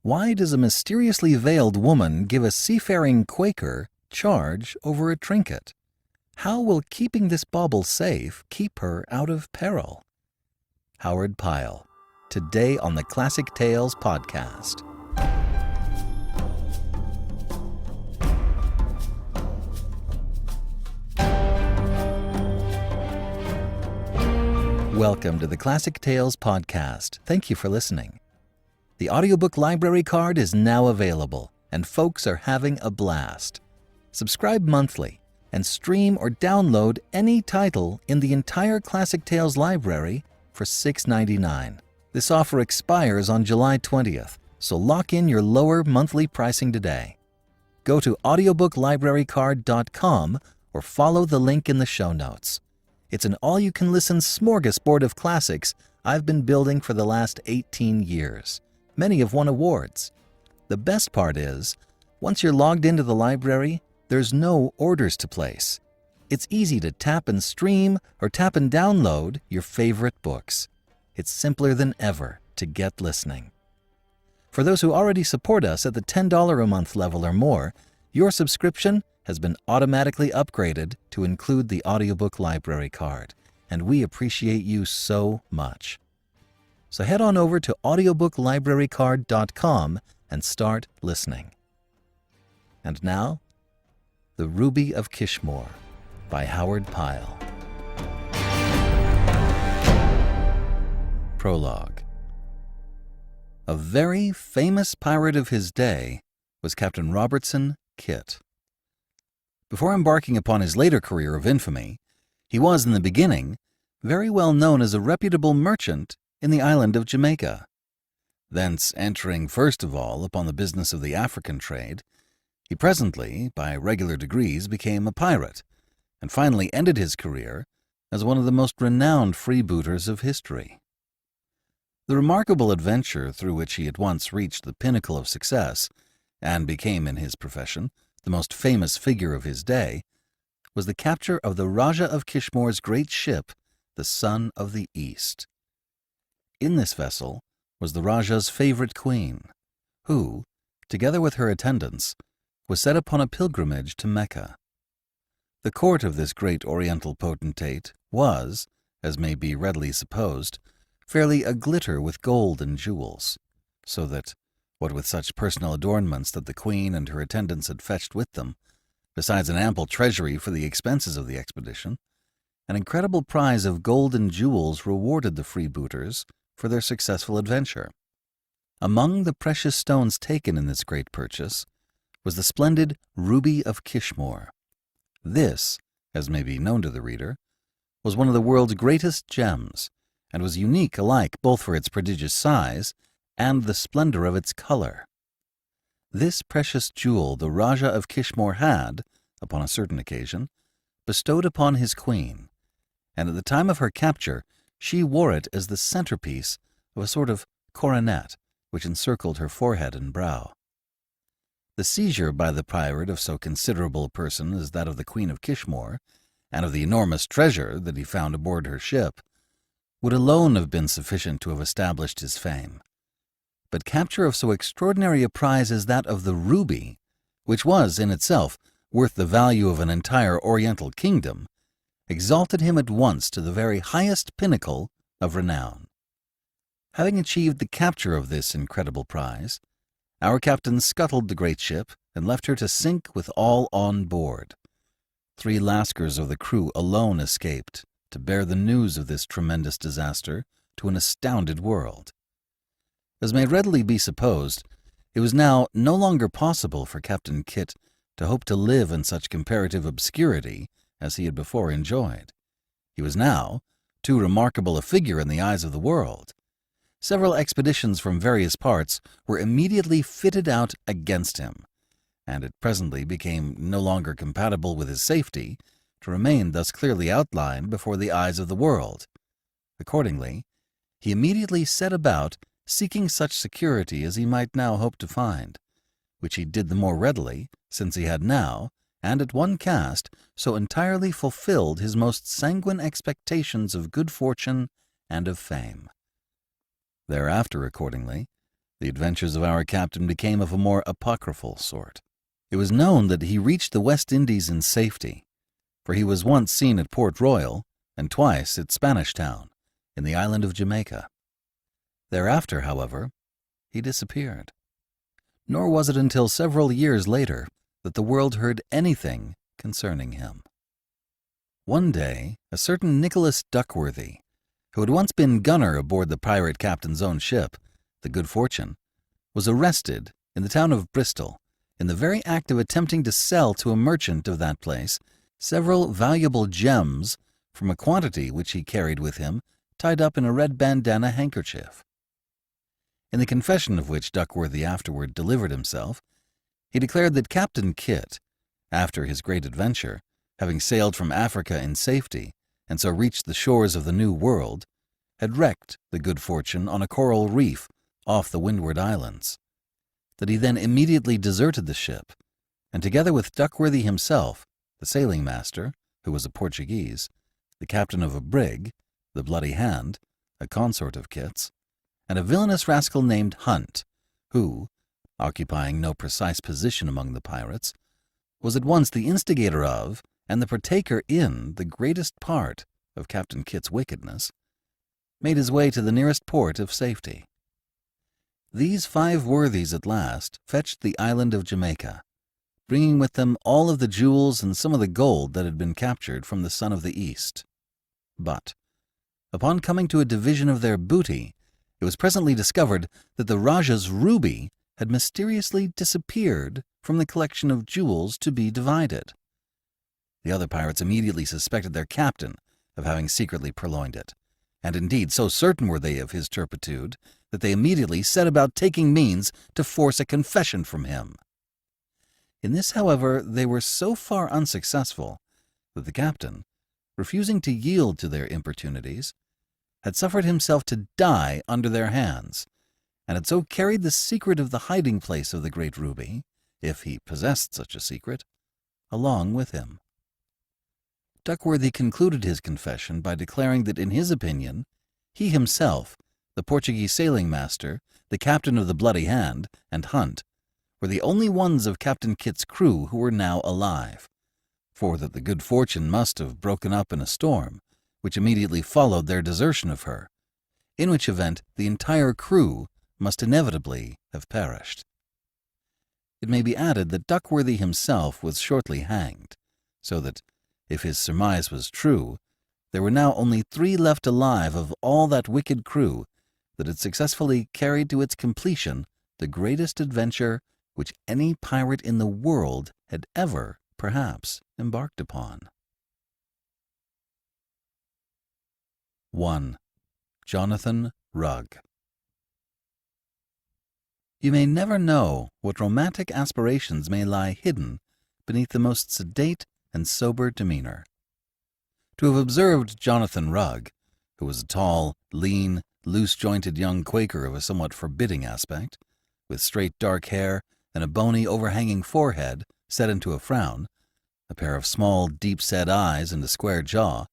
Why does a mysteriously veiled woman give a seafaring Quaker charge over a trinket? How will keeping this bauble safe keep her out of peril? Howard Pyle, today on the Classic Tales podcast. Welcome to the Classic Tales podcast. Thank you for listening. The Audiobook Library Card is now available, and folks are having a blast. Subscribe monthly and stream or download any title in the entire Classic Tales library for $6.99. This offer expires on July 20th, so lock in your lower monthly pricing today. Go to audiobooklibrarycard.com or follow the link in the show notes. It's an all-you-can-listen smorgasbord of classics I've been building for the last 18 years. Many have won awards. The best part is, once you're logged into the library, there's no orders to place. It's easy to tap and stream or tap and download your favorite books. It's simpler than ever to get listening. For those who already support us at the $10 a month level or more, your subscription has been automatically upgraded to include the Audiobook Library Card, and we appreciate you so much. So head on over to audiobooklibrarycard.com and start listening. And now, The Ruby of Kishmoor by Howard Pyle. Prologue. A very famous pirate of his day was Captain Robertson Kit. Before embarking upon his later career of infamy, he was, in the beginning, very well known as a reputable merchant in the island of Jamaica. Thence entering first of all upon the business of the African trade, he presently, by regular degrees, became a pirate, and finally ended his career as one of the most renowned freebooters of history. The remarkable adventure through which he at once reached the pinnacle of success, and became in his profession the most famous figure of his day, was the capture of the Rajah of Kishmoor's great ship, the Sun of the East. In this vessel was the Rajah's favorite queen, who, together with her attendants, was set upon a pilgrimage to Mecca. The court of this great oriental potentate was, as may be readily supposed, fairly aglitter with gold and jewels, so that, what with such personal adornments that the queen and her attendants had fetched with them, besides an ample treasury for the expenses of the expedition, an incredible prize of gold and jewels rewarded the freebooters for their successful adventure. Among the precious stones taken in this great purchase was the splendid Ruby of Kishmoor. This, as may be known to the reader, was one of the world's greatest gems, and was unique alike both for its prodigious size and the splendor of its color. This precious jewel the Rajah of Kishmoor had, upon a certain occasion, bestowed upon his queen, and at the time of her capture she wore it as the centerpiece of a sort of coronet which encircled her forehead and brow. The seizure by the pirate of so considerable a person as that of the Queen of Kishmoor, and of the enormous treasure that he found aboard her ship, would alone have been sufficient to have established his fame. But capture of so extraordinary a prize as that of the ruby, which was, in itself, worth the value of an entire Oriental kingdom, exalted him at once to the very highest pinnacle of renown. Having achieved the capture of this incredible prize, our captain scuttled the great ship and left her to sink with all on board. 3 Lascars of the crew alone escaped to bear the news of this tremendous disaster to an astounded world. As may readily be supposed, it was now no longer possible for Captain Kit to hope to live in such comparative obscurity as he had before enjoyed. He was now too remarkable a figure in the eyes of the world. Several expeditions from various parts were immediately fitted out against him, and it presently became no longer compatible with his safety to remain thus clearly outlined before the eyes of the world. Accordingly, he immediately set about seeking such security as he might now hope to find, which he did the more readily, since he had now, and at one cast, so entirely fulfilled his most sanguine expectations of good fortune and of fame. Thereafter, accordingly, the adventures of our captain became of a more apocryphal sort. It was known that he reached the West Indies in safety, for he was once seen at Port Royal and twice at Spanish Town, in the island of Jamaica. Thereafter, however, he disappeared. Nor was it until several years later that the world heard anything concerning him. One day, a certain Nicholas Duckworthy, who had once been gunner aboard the pirate captain's own ship, the Good Fortune, was arrested in the town of Bristol in the very act of attempting to sell to a merchant of that place several valuable gems from a quantity which he carried with him tied up in a red bandana handkerchief. In the confession of which Duckworthy afterward delivered himself, he declared that Captain Kit, after his great adventure, having sailed from Africa in safety and so reached the shores of the New World, had wrecked the Good Fortune on a coral reef off the Windward Islands, that he then immediately deserted the ship, and together with Duckworthy himself, the sailing master, who was a Portuguese, the captain of a brig, the Bloody Hand, a consort of Kit's, and a villainous rascal named Hunt, who, occupying no precise position among the pirates, was at once the instigator of and the partaker in the greatest part of Captain Kit's wickedness, made his way to the nearest port of safety. These 5 worthies at last fetched the island of Jamaica, bringing with them all of the jewels and some of the gold that had been captured from the Son of the East. But, upon coming to a division of their booty, it was presently discovered that the Rajah's ruby had mysteriously disappeared from the collection of jewels to be divided. The other pirates immediately suspected their captain of having secretly purloined it, and indeed so certain were they of his turpitude that they immediately set about taking means to force a confession from him. In this, however, they were so far unsuccessful that the captain, refusing to yield to their importunities, had suffered himself to die under their hands, and had so carried the secret of the hiding-place of the great ruby, if he possessed such a secret, along with him. Duckworthy concluded his confession by declaring that in his opinion, he himself, the Portuguese sailing master, the captain of the Bloody Hand, and Hunt, were the only ones of Captain Kit's crew who were now alive, for that the Good Fortune must have broken up in a storm, which immediately followed their desertion of her, in which event the entire crew must inevitably have perished. It may be added that Duckworthy himself was shortly hanged, so that, if his surmise was true, there were now only 3 left alive of all that wicked crew that had successfully carried to its completion the greatest adventure which any pirate in the world had ever, perhaps, embarked upon. 1. Jonathan Rugg. You may never know what romantic aspirations may lie hidden beneath the most sedate and sober demeanor. To have observed Jonathan Rugg, who was a tall, lean, loose-jointed young Quaker of a somewhat forbidding aspect, with straight dark hair and a bony overhanging forehead set into a frown, a pair of small, deep-set eyes and a square jaw,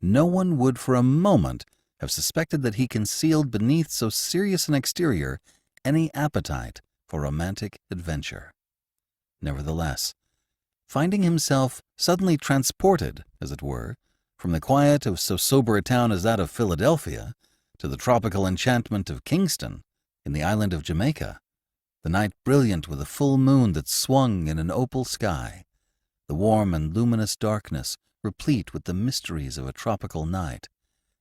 no one would for a moment have suspected that he concealed beneath so serious an exterior any appetite for romantic adventure. Nevertheless, finding himself suddenly transported, as it were, from the quiet of so sober a town as that of Philadelphia to the tropical enchantment of Kingston, in the island of Jamaica, the night brilliant with a full moon that swung in an opal sky, the warm and luminous darkness replete with the mysteries of a tropical night,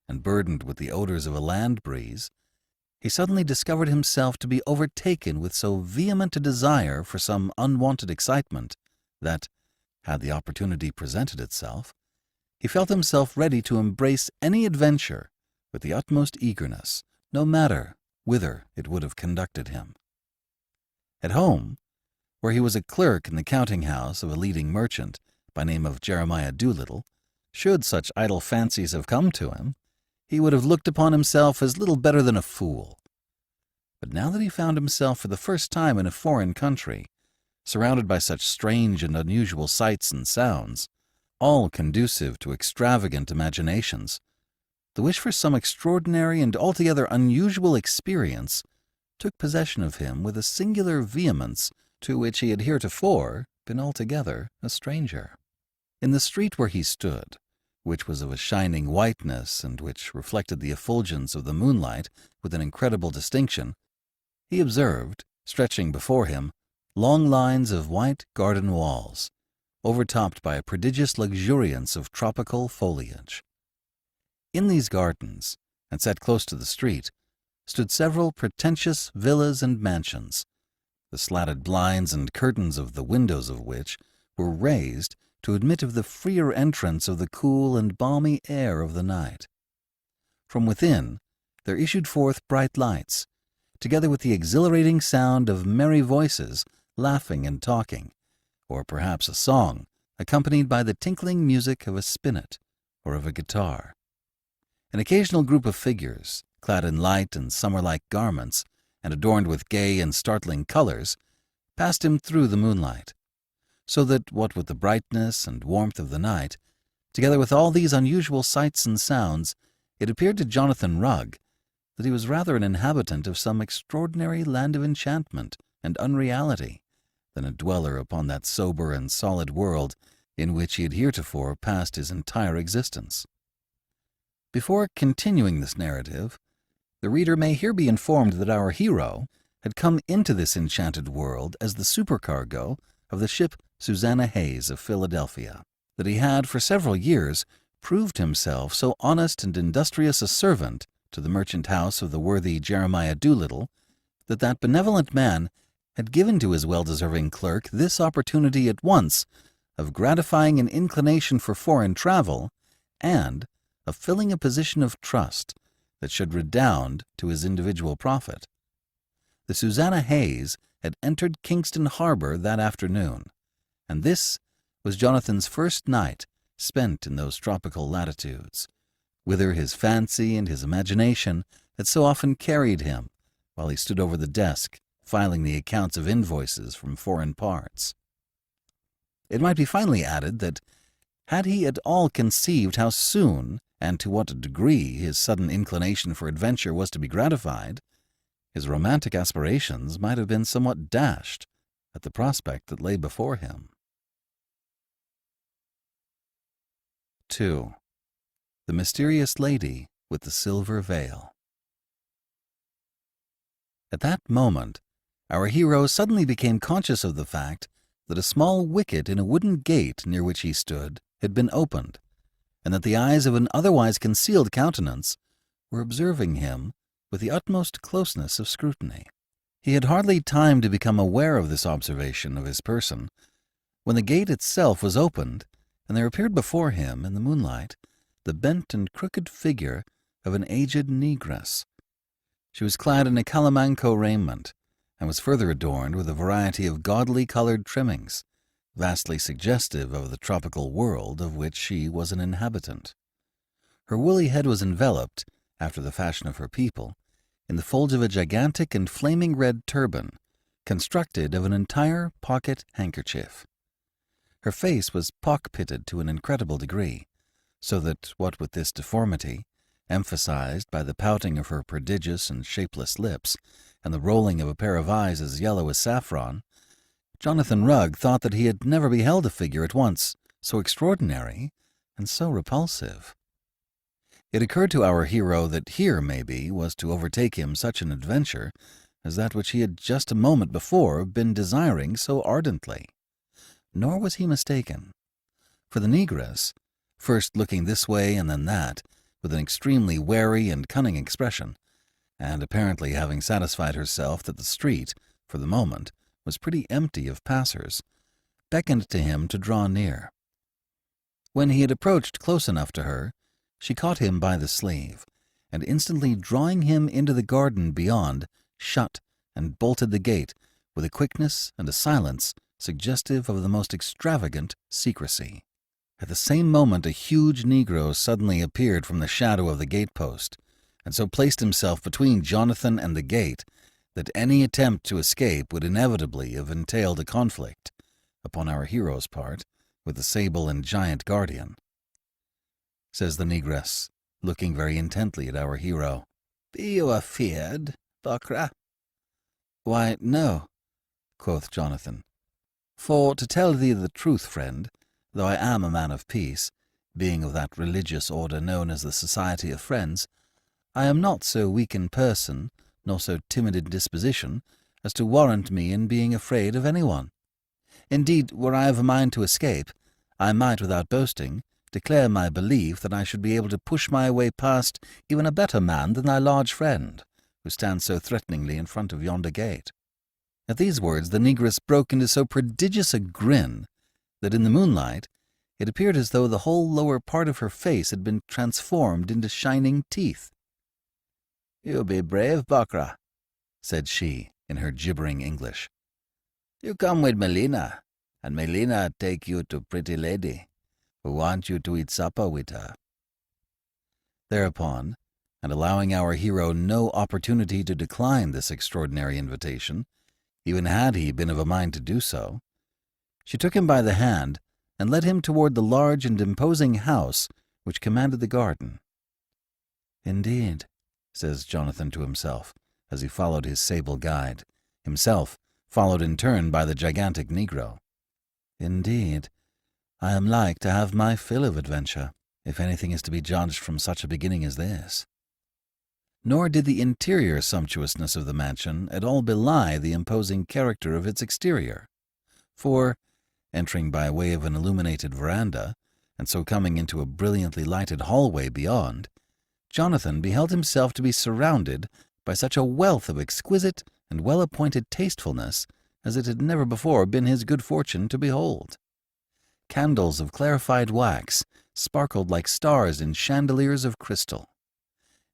and burdened with the odors of a land breeze, he suddenly discovered himself to be overtaken with so vehement a desire for some unwonted excitement that, had the opportunity presented itself, he felt himself ready to embrace any adventure with the utmost eagerness, no matter whither it would have conducted him. At home, where he was a clerk in the counting-house of a leading merchant by name of Jeremiah Doolittle, should such idle fancies have come to him, he would have looked upon himself as little better than a fool. But now that he found himself for the first time in a foreign country, surrounded by such strange and unusual sights and sounds, all conducive to extravagant imaginations, the wish for some extraordinary and altogether unusual experience took possession of him with a singular vehemence to which he had heretofore been altogether a stranger. In the street where he stood, which was of a shining whiteness and which reflected the effulgence of the moonlight with an incredible distinction, he observed, stretching before him, long lines of white garden walls, overtopped by a prodigious luxuriance of tropical foliage. In these gardens, and set close to the street, stood several pretentious villas and mansions, the slatted blinds and curtains of the windows of which were raised to admit of the freer entrance of the cool and balmy air of the night. From within there issued forth bright lights, together with the exhilarating sound of merry voices laughing and talking, or perhaps a song, accompanied by the tinkling music of a spinet or of a guitar. An occasional group of figures, clad in light and summer-like garments, and adorned with gay and startling colors, passed him through the moonlight, so that, what with the brightness and warmth of the night, together with all these unusual sights and sounds, it appeared to Jonathan Rugg that he was rather an inhabitant of some extraordinary land of enchantment and unreality than a dweller upon that sober and solid world in which he had heretofore passed his entire existence. Before continuing this narrative, the reader may here be informed that our hero had come into this enchanted world as the supercargo of the ship Susanna Hayes of Philadelphia, that he had for several years proved himself so honest and industrious a servant to the merchant house of the worthy Jeremiah Doolittle, that that benevolent man had given to his well-deserving clerk this opportunity at once of gratifying an inclination for foreign travel and of filling a position of trust that should redound to his individual profit. The Susanna Hayes had entered Kingston Harbor that afternoon, and this was Jonathan's first night spent in those tropical latitudes, whither his fancy and his imagination had so often carried him while he stood over the desk filing the accounts of invoices from foreign parts. It might be finally added that, had he at all conceived how soon and to what degree his sudden inclination for adventure was to be gratified, his romantic aspirations might have been somewhat dashed at the prospect that lay before him. 2. The Mysterious Lady with the Silver Veil. At that moment, our hero suddenly became conscious of the fact that a small wicket in a wooden gate near which he stood had been opened, and that the eyes of an otherwise concealed countenance were observing him with the utmost closeness of scrutiny. He had hardly time to become aware of this observation of his person, when the gate itself was opened, and there appeared before him, in the moonlight, the bent and crooked figure of an aged negress. She was clad in a calamanco raiment, and was further adorned with a variety of gaudily colored trimmings, vastly suggestive of the tropical world of which she was an inhabitant. Her woolly head was enveloped, after the fashion of her people, in the folds of a gigantic and flaming red turban, constructed of an entire pocket handkerchief. Her face was pock-pitted to an incredible degree, so that, what with this deformity, emphasized by the pouting of her prodigious and shapeless lips, and the rolling of a pair of eyes as yellow as saffron, Jonathan Rugg thought that he had never beheld a figure at once so extraordinary and so repulsive. It occurred to our hero that here, maybe, was to overtake him such an adventure as that which he had just a moment before been desiring so ardently. Nor was he mistaken, for the negress, first looking this way and then that, with an extremely wary and cunning expression, and apparently having satisfied herself that the street, for the moment, was pretty empty of passers, beckoned to him to draw near. When he had approached close enough to her, she caught him by the sleeve, and instantly drawing him into the garden beyond, shut and bolted the gate with a quickness and a silence suggestive of the most extravagant secrecy. At the same moment a huge negro suddenly appeared from the shadow of the gate-post, and so placed himself between Jonathan and the gate that any attempt to escape would inevitably have entailed a conflict, upon our hero's part, with the sable and giant guardian. Says the negress, looking very intently at our hero, "Be you afeard, Buckra?" "Why, no," quoth Jonathan. "For, to tell thee the truth, friend, though I am a man of peace, being of that religious order known as the Society of Friends, I am not so weak in person, nor so timid in disposition, as to warrant me in being afraid of any one. Indeed, were I of a mind to escape, I might, without boasting, declare my belief that I should be able to push my way past even a better man than thy large friend, who stands so threateningly in front of yonder gate." At these words the negress broke into so prodigious a grin that in the moonlight it appeared as though the whole lower part of her face had been transformed into shining teeth. "You be brave, Buckra," said she, in her gibbering English. "You come with Melina, and Melina take you to pretty lady, who want you to eat supper with her." Thereupon, and allowing our hero no opportunity to decline this extraordinary invitation, even had he been of a mind to do so, she took him by the hand and led him toward the large and imposing house which commanded the garden. "Indeed," says Jonathan to himself, as he followed his sable guide, himself followed in turn by the gigantic negro, "indeed, I am like to have my fill of adventure, if anything is to be judged from such a beginning as this." Nor did the interior sumptuousness of the mansion at all belie the imposing character of its exterior, for, entering by way of an illuminated veranda, and so coming into a brilliantly lighted hallway beyond, Jonathan beheld himself to be surrounded by such a wealth of exquisite and well-appointed tastefulness as it had never before been his good fortune to behold. Candles of clarified wax sparkled like stars in chandeliers of crystal.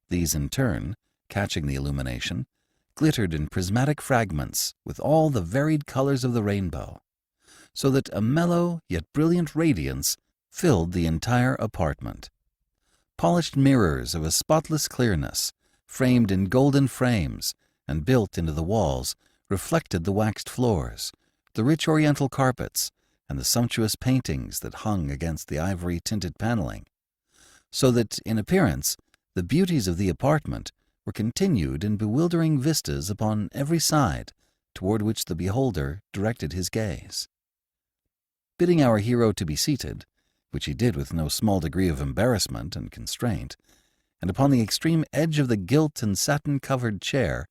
These, in turn, catching the illumination, glittered in prismatic fragments with all the varied colors of the rainbow, so that a mellow yet brilliant radiance filled the entire apartment. Polished mirrors of a spotless clearness, framed in golden frames and built into the walls, reflected the waxed floors, the rich oriental carpets, and the sumptuous paintings that hung against the ivory-tinted paneling, so that, in appearance, the beauties of the apartment were continued in bewildering vistas upon every side toward which the beholder directed his gaze. Bidding our hero to be seated, which he did with no small degree of embarrassment and constraint, and upon the extreme edge of the gilt and satin-covered chair,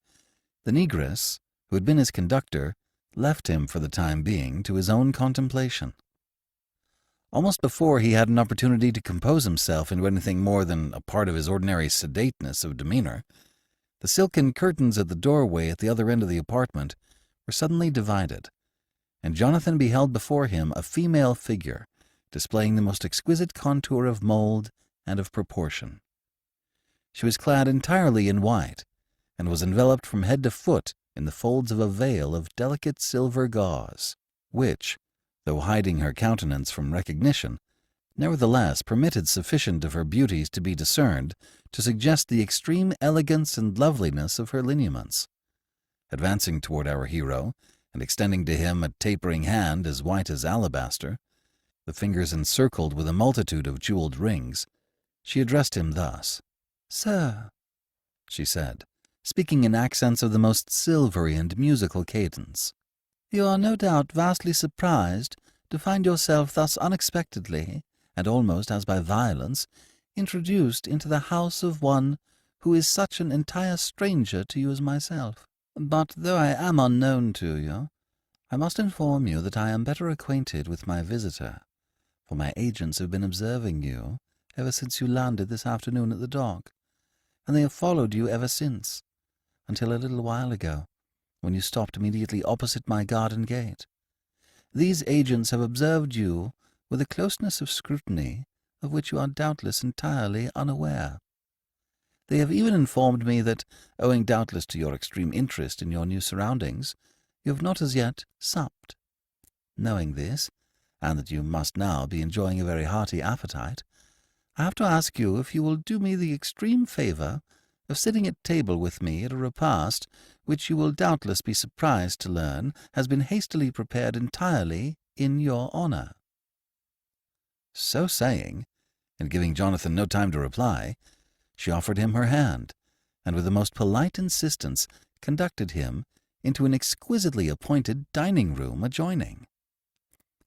the negress, who had been his conductor, left him for the time being to his own contemplation. Almost before he had an opportunity to compose himself into anything more than a part of his ordinary sedateness of demeanor, the silken curtains at the doorway at the other end of the apartment were suddenly divided, and Jonathan beheld before him a female figure displaying the most exquisite contour of mold and of proportion. She was clad entirely in white, and was enveloped from head to foot in the folds of a veil of delicate silver gauze, which, though hiding her countenance from recognition, nevertheless permitted sufficient of her beauties to be discerned to suggest the extreme elegance and loveliness of her lineaments. Advancing toward our hero, and extending to him a tapering hand as white as alabaster, the fingers encircled with a multitude of jeweled rings, she addressed him thus. "Sir," she said, speaking in accents of the most silvery and musical cadence, "you are no doubt vastly surprised to find yourself thus unexpectedly, and almost as by violence, introduced into the house of one who is such an entire stranger to you as myself. But though I am unknown to you, I must inform you that I am better acquainted with my visitor, for my agents have been observing you ever since you landed this afternoon at the dock, and they have followed you ever since, until a little while ago, when you stopped immediately opposite my garden gate. These agents have observed you with a closeness of scrutiny of which you are doubtless entirely unaware. They have even informed me that, owing doubtless to your extreme interest in your new surroundings, you have not as yet supped. Knowing this, and that you must now be enjoying a very hearty appetite, I have to ask you if you will do me the extreme favor of sitting at table with me at a repast which you will doubtless be surprised to learn has been hastily prepared entirely in your honor." So saying, and giving Jonathan no time to reply, she offered him her hand, and with the most polite insistence conducted him into an exquisitely appointed dining-room adjoining.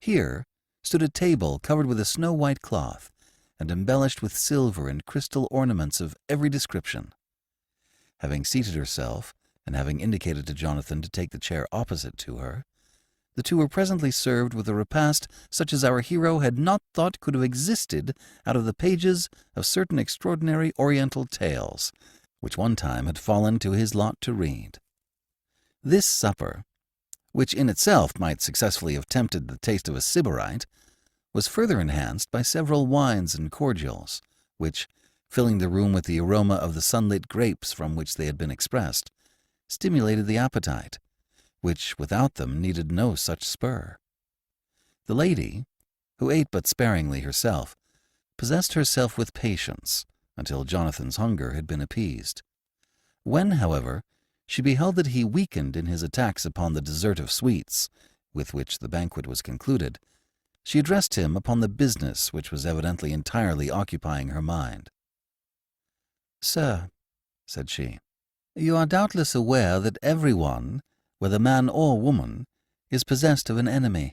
Here stood a table covered with a snow-white cloth and embellished with silver and crystal ornaments of every description. Having seated herself, and having indicated to Jonathan to take the chair opposite to her, the two were presently served with a repast such as our hero had not thought could have existed out of the pages of certain extraordinary Oriental tales, which one time had fallen to his lot to read. This supper, which in itself might successfully have tempted the taste of a Sybarite, was further enhanced by several wines and cordials, which, filling the room with the aroma of the sunlit grapes from which they had been expressed, stimulated the appetite, which without them needed no such spur. The lady, who ate but sparingly herself, possessed herself with patience until Jonathan's hunger had been appeased. When, however, she beheld that he weakened in his attacks upon the dessert of sweets, with which the banquet was concluded, she addressed him upon the business which was evidently entirely occupying her mind. "Sir," said she, "you are doubtless aware that everyone, whether man or woman, is possessed of an enemy.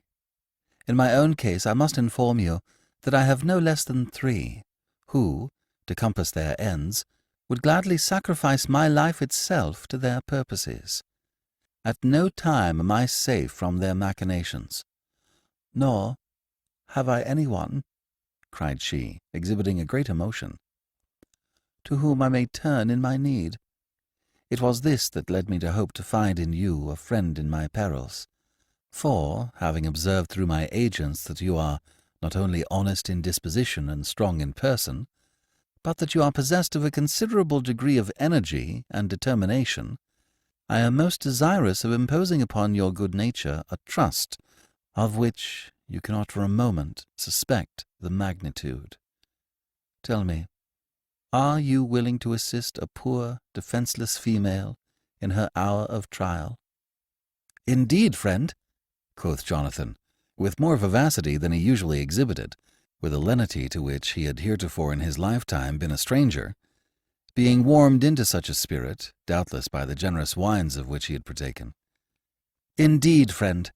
In my own case I must inform you that I have no less than 3, who, to compass their ends, would gladly sacrifice my life itself to their purposes. At no time am I safe from their machinations. Nor have I anyone," cried she, exhibiting a great emotion, "to whom I may turn in my need. It was this that led me to hope to find in you a friend in my perils. For, having observed through my agents that you are not only honest in disposition and strong in person, but that you are possessed of a considerable degree of energy and determination, I am most desirous of imposing upon your good nature a trust of which you cannot for a moment suspect the magnitude. Tell me, are you willing to assist a poor, defenceless female in her hour of trial?" "Indeed, friend," quoth Jonathan, with more vivacity than he usually exhibited, with a lenity to which he had heretofore in his lifetime been a stranger, being warmed into such a spirit, doubtless by the generous wines of which he had partaken. "Indeed, friend,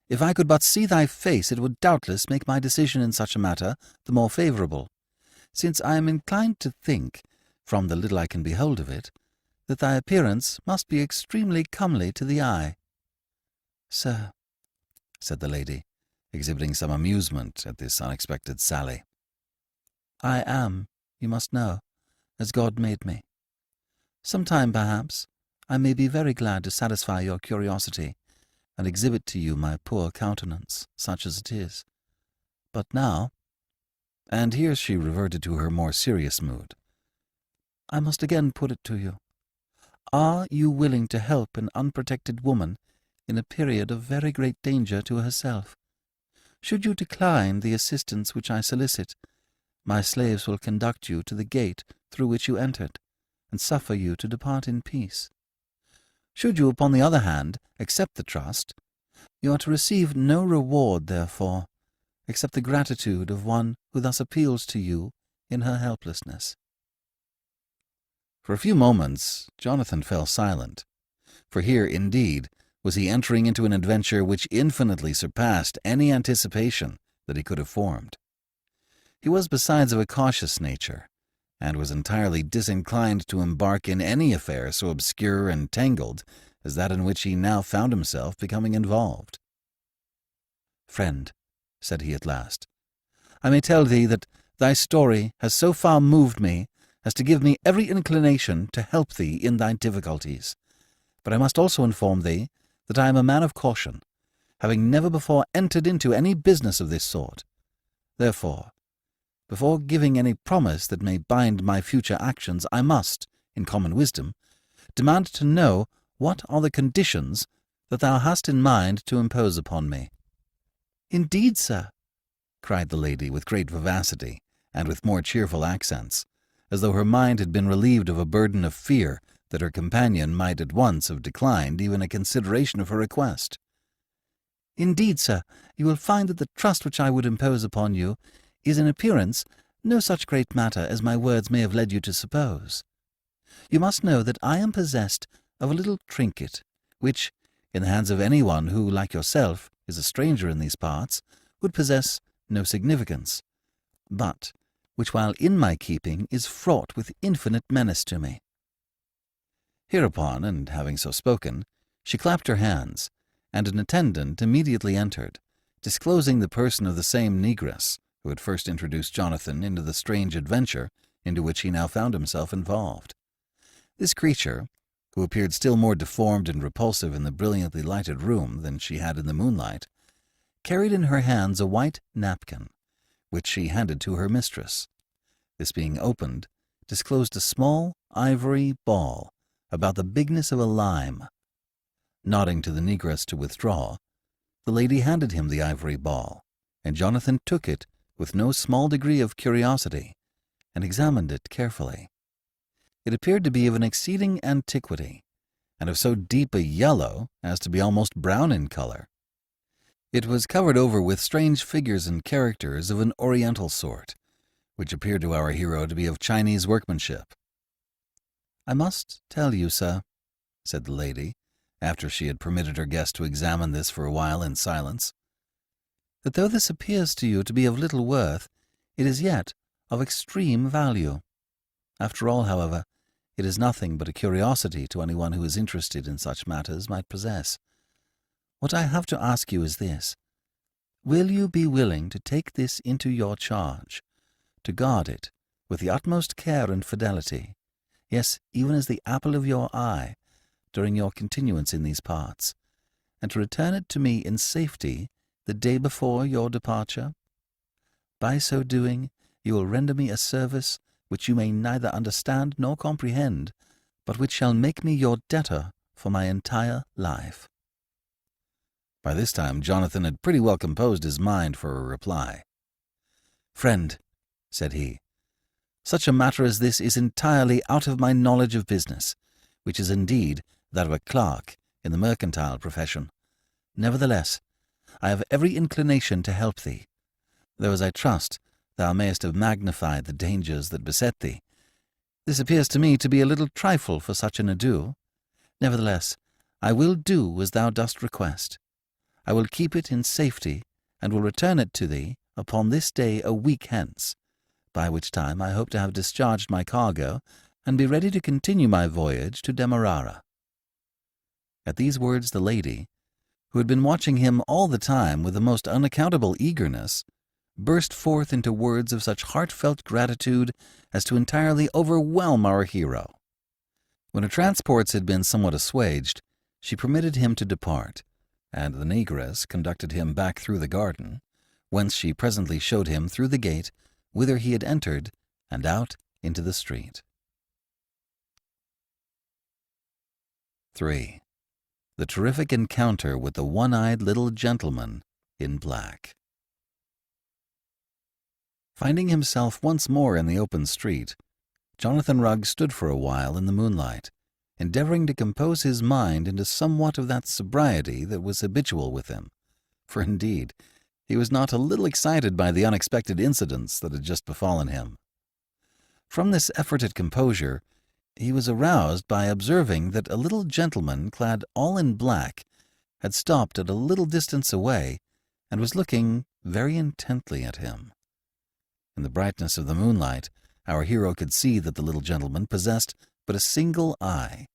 if I could but see thy face, it would doubtless make my decision in such a matter the more favourable, since I am inclined to think, from the little I can behold of it, that thy appearance must be extremely comely to the eye." "Sir," said the lady, exhibiting some amusement at this unexpected sally, "I am, you must know, as God made me. Sometime, perhaps, I may be very glad to satisfy your curiosity and exhibit to you my poor countenance, such as it is. But now," and here she reverted to her more serious mood, "I must again put it to you. Are you willing to help an unprotected woman in a period of very great danger to herself? Should you decline the assistance which I solicit, my slaves will conduct you to the gate through which you entered, and suffer you to depart in peace. Should you, upon the other hand, accept the trust, you are to receive no reward therefore, except the gratitude of one who thus appeals to you in her helplessness." For a few moments Jonathan fell silent, for here, indeed, was he entering into an adventure which infinitely surpassed any anticipation that he could have formed. He was besides of a cautious nature, and was entirely disinclined to embark in any affair so obscure and tangled as that in which he now found himself becoming involved. "Friend," said he at last, "I may tell thee that thy story has so far moved me as to give me every inclination to help thee in thy difficulties. But I must also inform thee that I am a man of caution, having never before entered into any business of this sort. Therefore, before giving any promise that may bind my future actions, I must, in common wisdom, demand to know what are the conditions that thou hast in mind to impose upon me." "Indeed, sir," cried the lady with great vivacity, and with more cheerful accents, as though her mind had been relieved of a burden of fear that her companion might at once have declined even a consideration of her request. "Indeed, sir, you will find that the trust which I would impose upon you is in appearance no such great matter as my words may have led you to suppose. You must know that I am possessed of a little trinket, which, in the hands of anyone who, like yourself, is a stranger in these parts, would possess no significance, but which while in my keeping is fraught with infinite menace to me." Hereupon, and having so spoken, she clapped her hands, and an attendant immediately entered, disclosing the person of the same negress who had first introduced Jonathan into the strange adventure into which he now found himself involved. This creature, who appeared still more deformed and repulsive in the brilliantly lighted room than she had in the moonlight, carried in her hands a white napkin, which she handed to her mistress. This being opened, disclosed a small ivory ball about the bigness of a lime. Nodding to the negress to withdraw, the lady handed him the ivory ball, and Jonathan took it with no small degree of curiosity, and examined it carefully. It appeared to be of an exceeding antiquity, and of so deep a yellow as to be almost brown in color. It was covered over with strange figures and characters of an oriental sort, which appeared to our hero to be of Chinese workmanship. "I must tell you, sir," said the lady, after she had permitted her guest to examine this for a while in silence, "that though this appears to you to be of little worth, it is yet of extreme value. After all, however, it is nothing but a curiosity to anyone who is interested in such matters might possess. What I have to ask you is this: will you be willing to take this into your charge, to guard it with the utmost care and fidelity, yes, even as the apple of your eye, during your continuance in these parts, and to return it to me in safety the day before your departure? By so doing, you will render me a service which you may neither understand nor comprehend, but which shall make me your debtor for my entire life." By this time Jonathan had pretty well composed his mind for a reply. "Friend," said he, "such a matter as this is entirely out of my knowledge of business, which is indeed that of a clerk in the mercantile profession. Nevertheless, I have every inclination to help thee, though as I trust thou mayest have magnified the dangers that beset thee. This appears to me to be a little trifle for such an ado. Nevertheless, I will do as thou dost request. I will keep it in safety, and will return it to thee upon this day a week hence, by which time I hope to have discharged my cargo, and be ready to continue my voyage to Demerara." At these words the lady, who had been watching him all the time with the most unaccountable eagerness, burst forth into words of such heartfelt gratitude as to entirely overwhelm our hero. When her transports had been somewhat assuaged, she permitted him to depart, and the negress conducted him back through the garden, whence she presently showed him through the gate whither he had entered, and out into the street. 3. The terrific encounter with the one-eyed little gentleman in black. Finding himself once more in the open street, Jonathan Rugg stood for a while in the moonlight, endeavoring to compose his mind into somewhat of that sobriety that was habitual with him, for indeed he was not a little excited by the unexpected incidents that had just befallen him. From this effort at composure, he was aroused by observing that a little gentleman clad all in black had stopped at a little distance away and was looking very intently at him. In the brightness of the moonlight, our hero could see that the little gentleman possessed but a single eye,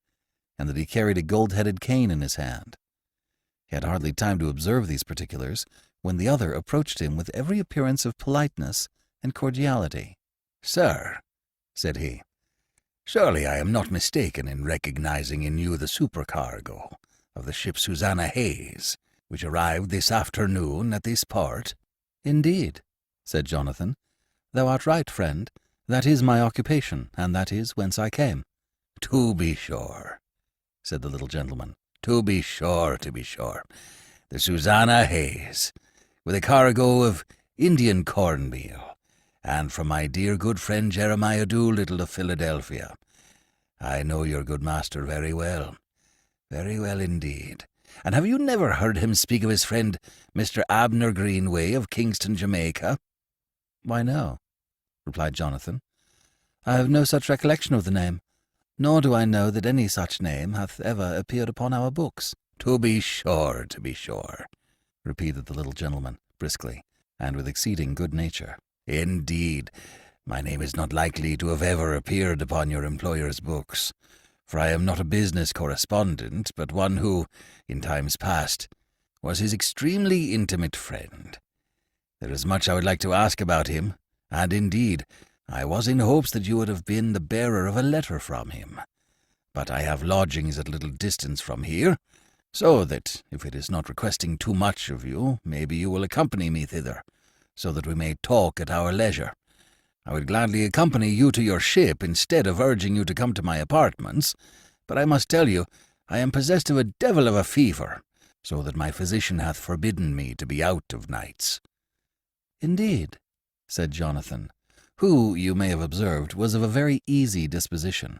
and that he carried a gold-headed cane in his hand. He had hardly time to observe these particulars when the other approached him with every appearance of politeness and cordiality. "Sir," said he, "surely I am not mistaken in recognizing in you the supercargo of the ship Susanna Hayes, which arrived this afternoon at this port?" "Indeed," said Jonathan, "thou art right, friend. That is my occupation, and that is whence I came." "To be sure," said the little gentleman. To be sure. The Susanna Hayes, with a cargo of Indian cornmeal, and from my dear good friend Jeremiah Doolittle of Philadelphia. I know your good master very well indeed. And have you never heard him speak of his friend Mr. Abner Greenway of Kingston, Jamaica?" "Why, no," replied Jonathan. "I have no such recollection of the name, nor do I know that any such name hath ever appeared upon our books." To be sure, to be sure," repeated the little gentleman briskly, and with exceeding good nature. "Indeed, my name is not likely to have ever appeared upon your employer's books, for I am not a business correspondent, but one who, in times past, was his extremely intimate friend. There is much I would like to ask about him, and indeed, I was in hopes that you would have been the bearer of a letter from him. But I have lodgings at a little distance from here, so that, if it is not requesting too much of you, maybe you will accompany me thither, so that we may talk at our leisure. I would gladly accompany you to your ship instead of urging you to come to my apartments, but I must tell you I am possessed of a devil of a fever, so that my physician hath forbidden me to be out of nights." "Indeed," said Jonathan, who, you may have observed, was of a very easy disposition.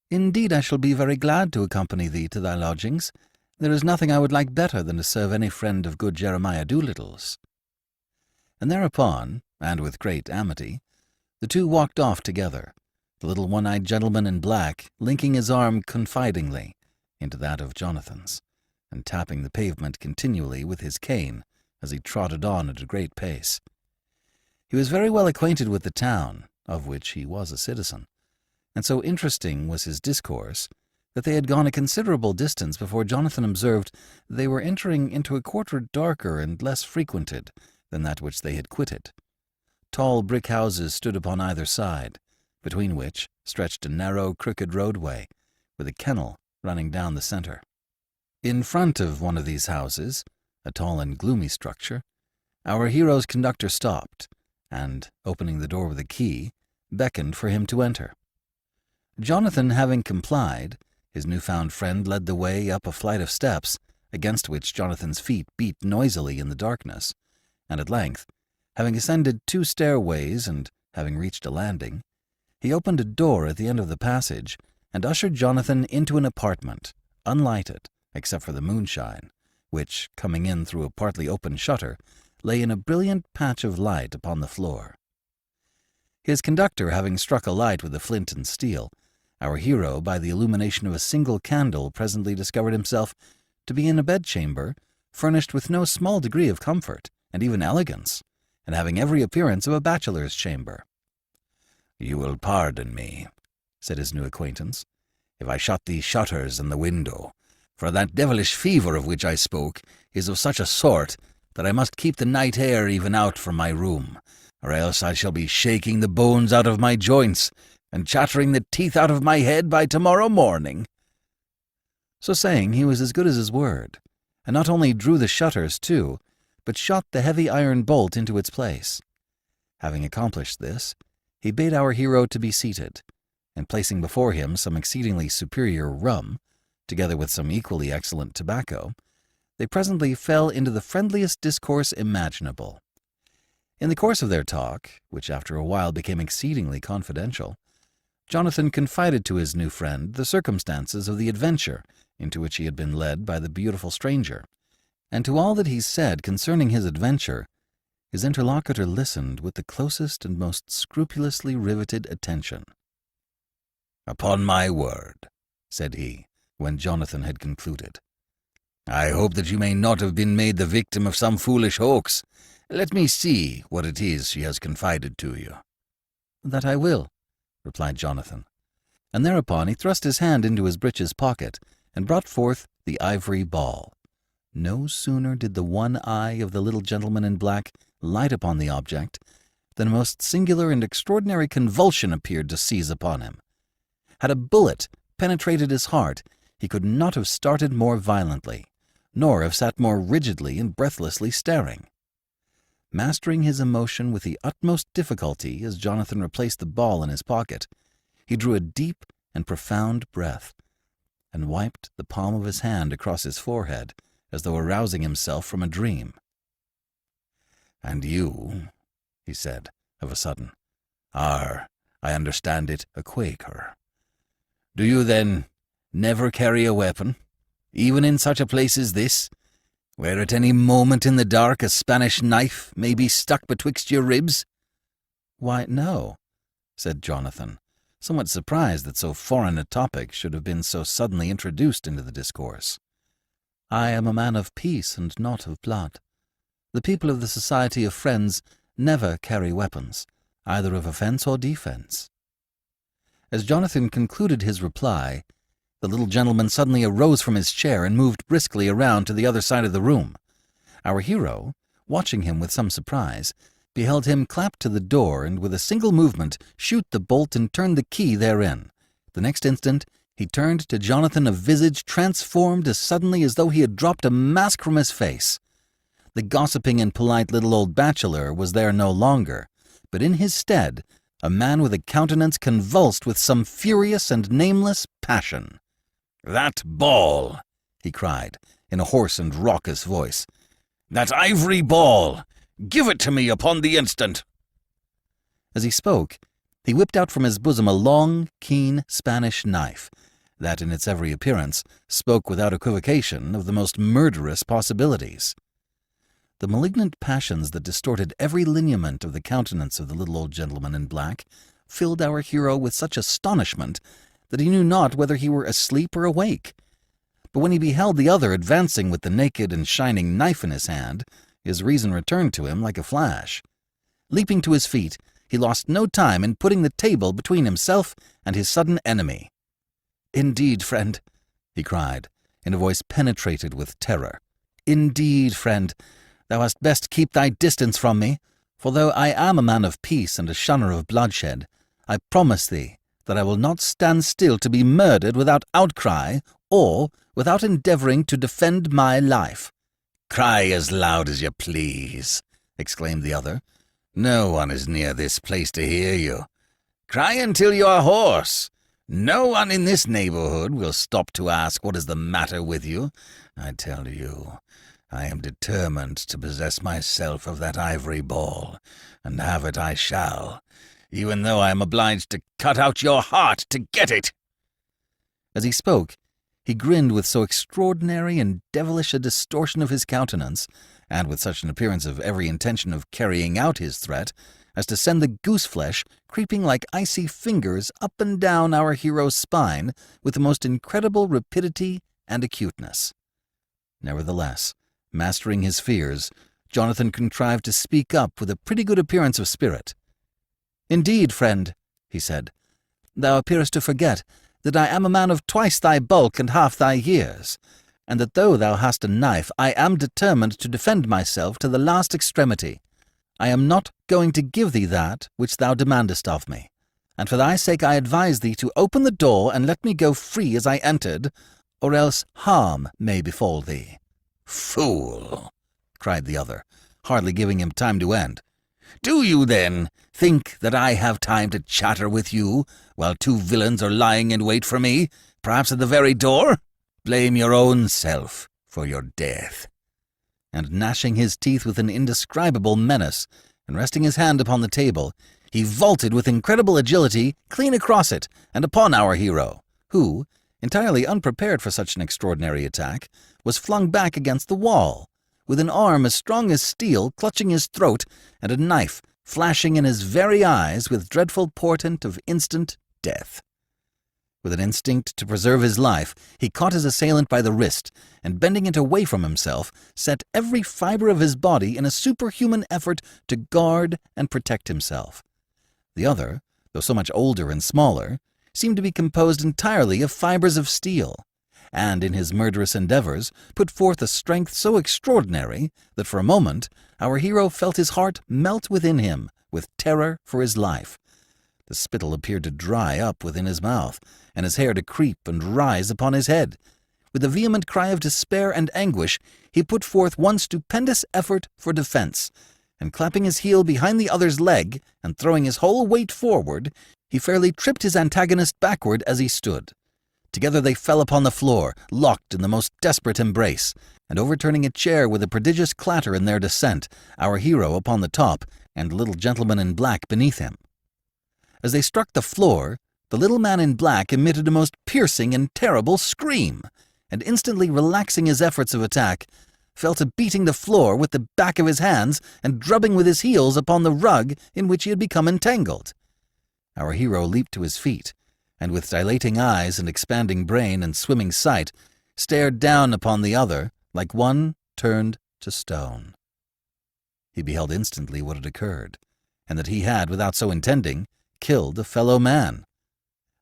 "Indeed, I shall be very glad to accompany thee to thy lodgings. There is nothing I would like better than to serve any friend of good Jeremiah Doolittle's." And thereupon, and with great amity, the two walked off together, the little one-eyed gentleman in black linking his arm confidingly into that of Jonathan's, and tapping the pavement continually with his cane as he trotted on at a great pace. He was very well acquainted with the town, of which he was a citizen, and so interesting was his discourse that they had gone a considerable distance before Jonathan observed they were entering into a quarter darker and less frequented than that which they had quitted. Tall brick houses stood upon either side, between which stretched a narrow, crooked roadway, with a kennel running down the centre. In front of one of these houses, a tall and gloomy structure, our hero's conductor stopped, and, opening the door with a key, beckoned for him to enter. Jonathan having complied, his new-found friend led the way up a flight of steps, against which Jonathan's feet beat noisily in the darkness, and at length, having ascended 2 stairways and having reached a landing, he opened a door at the end of the passage and ushered Jonathan into an apartment, unlighted except for the moonshine, which, coming in through a partly open shutter, lay in a brilliant patch of light upon the floor. His conductor having struck a light with a flint and steel, our hero, by the illumination of a single candle, presently discovered himself to be in a bedchamber furnished with no small degree of comfort and even elegance, and having every appearance of a bachelor's chamber. "You will pardon me," said his new acquaintance, "if I shut these shutters and the window, for that devilish fever of which I spoke is of such a sort that I must keep the night air even out from my room, or else I shall be shaking the bones out of my joints and chattering the teeth out of my head by tomorrow morning." So saying, he was as good as his word, and not only drew the shutters to, but shot the heavy iron bolt into its place. Having accomplished this, he bade our hero to be seated, and placing before him some exceedingly superior rum, together with some equally excellent tobacco, they presently fell into the friendliest discourse imaginable. In the course of their talk, which after a while became exceedingly confidential, Jonathan confided to his new friend the circumstances of the adventure into which he had been led by the beautiful stranger, and to all that he said concerning his adventure, his interlocutor listened with the closest and most scrupulously riveted attention. "Upon my word," said he, when Jonathan had concluded, "I hope that you may not have been made the victim of some foolish hoax. Let me see what it is she has confided to you." "That I will," replied Jonathan, and thereupon he thrust his hand into his breeches pocket and brought forth the ivory ball. No sooner did the one eye of the little gentleman in black light upon the object than a most singular and extraordinary convulsion appeared to seize upon him. Had a bullet penetrated his heart, he could not have started more violently, nor have sat more rigidly and breathlessly staring. Mastering his emotion with the utmost difficulty as Jonathan replaced the ball in his pocket, he drew a deep and profound breath, and wiped the palm of his hand across his forehead as though arousing himself from a dream. "And you," he said, of a sudden, "are, I understand it, a Quaker. Do you, then, never carry a weapon, even in such a place as this, where at any moment in the dark a Spanish knife may be stuck betwixt your ribs?" "Why, no," said Jonathan, somewhat surprised that so foreign a topic should have been so suddenly introduced into the discourse. I am a man of peace and not of blood. The people of the Society of Friends never carry weapons, either of offence or defence." As Jonathan concluded his reply, the little gentleman suddenly arose from his chair and moved briskly around to the other side of the room. Our hero, watching him with some surprise, beheld him clap to the door and with a single movement shoot the bolt and turn the key therein. The next instant he turned to Jonathan a visage transformed as suddenly as though he had dropped a mask from his face. The gossiping and polite little old bachelor was there no longer, but in his stead a man with a countenance convulsed with some furious and nameless passion. "That ball!" he cried, in a hoarse and raucous voice. "That ivory ball! Give it to me upon the instant!" As he spoke, he whipped out from his bosom a long, keen Spanish knife, that in its every appearance spoke without equivocation of the most murderous possibilities. The malignant passions that distorted every lineament of the countenance of the little old gentleman in black filled our hero with such astonishment that he knew not whether he were asleep or awake. But when he beheld the other advancing with the naked and shining knife in his hand, his reason returned to him like a flash. Leaping to his feet, he lost no time in putting the table between himself and his sudden enemy. "Indeed, friend," he cried, in a voice penetrated with terror, "indeed, friend, thou hadst best keep thy distance from me, for though I am a man of peace and a shunner of bloodshed, I promise thee that I will not stand still to be murdered without outcry or without endeavouring to defend my life." "Cry as loud as you please," exclaimed the other. "No one is near this place to hear you. Cry until you are hoarse. No one in this neighborhood will stop to ask what is the matter with you. I tell you, I am determined to possess myself of that ivory ball, and have it I shall, even though I am obliged to cut out your heart to get it." As he spoke, he grinned with so extraordinary and devilish a distortion of his countenance, and with such an appearance of every intention of carrying out his threat, as to send the goose-flesh creeping like icy fingers up and down our hero's spine with the most incredible rapidity and acuteness. Nevertheless, mastering his fears, Jonathan contrived to speak up with a pretty good appearance of spirit. "Indeed, friend," he said, "thou appearest to forget that I am a man of twice thy bulk and half thy years, and that though thou hast a knife, I am determined to defend myself to the last extremity. I am not going to give thee that which thou demandest of me, and for thy sake I advise thee to open the door and let me go free as I entered, or else harm may befall thee." "Fool!" cried the other, hardly giving him time to end. "Do you, then, think that I have time to chatter with you while two villains are lying in wait for me, perhaps at the very door? Blame your own self for your death." And gnashing his teeth with an indescribable menace, and resting his hand upon the table, he vaulted with incredible agility clean across it and upon our hero, who, entirely unprepared for such an extraordinary attack, was flung back against the wall, with an arm as strong as steel clutching his throat and a knife flashing in his very eyes with dreadful portent of instant death. With an instinct to preserve his life, he caught his assailant by the wrist, and bending it away from himself, set every fibre of his body in a superhuman effort to guard and protect himself. The other, though so much older and smaller, seemed to be composed entirely of fibres of steel, and in his murderous endeavours put forth a strength so extraordinary that for a moment our hero felt his heart melt within him with terror for his life. The spittle appeared to dry up within his mouth, and his hair to creep and rise upon his head. With a vehement cry of despair and anguish, he put forth one stupendous effort for defence, and clapping his heel behind the other's leg, and throwing his whole weight forward, he fairly tripped his antagonist backward as he stood. Together they fell upon the floor, locked in the most desperate embrace, and overturning a chair with a prodigious clatter in their descent, our hero upon the top, and the little gentleman in black beneath him. As they struck the floor, the little man in black emitted a most piercing and terrible scream, and instantly relaxing his efforts of attack, fell to beating the floor with the back of his hands and drubbing with his heels upon the rug in which he had become entangled. Our hero leaped to his feet, and with dilating eyes and expanding brain and swimming sight, stared down upon the other like one turned to stone. He beheld instantly what had occurred, and that he had, without so intending, killed a fellow man.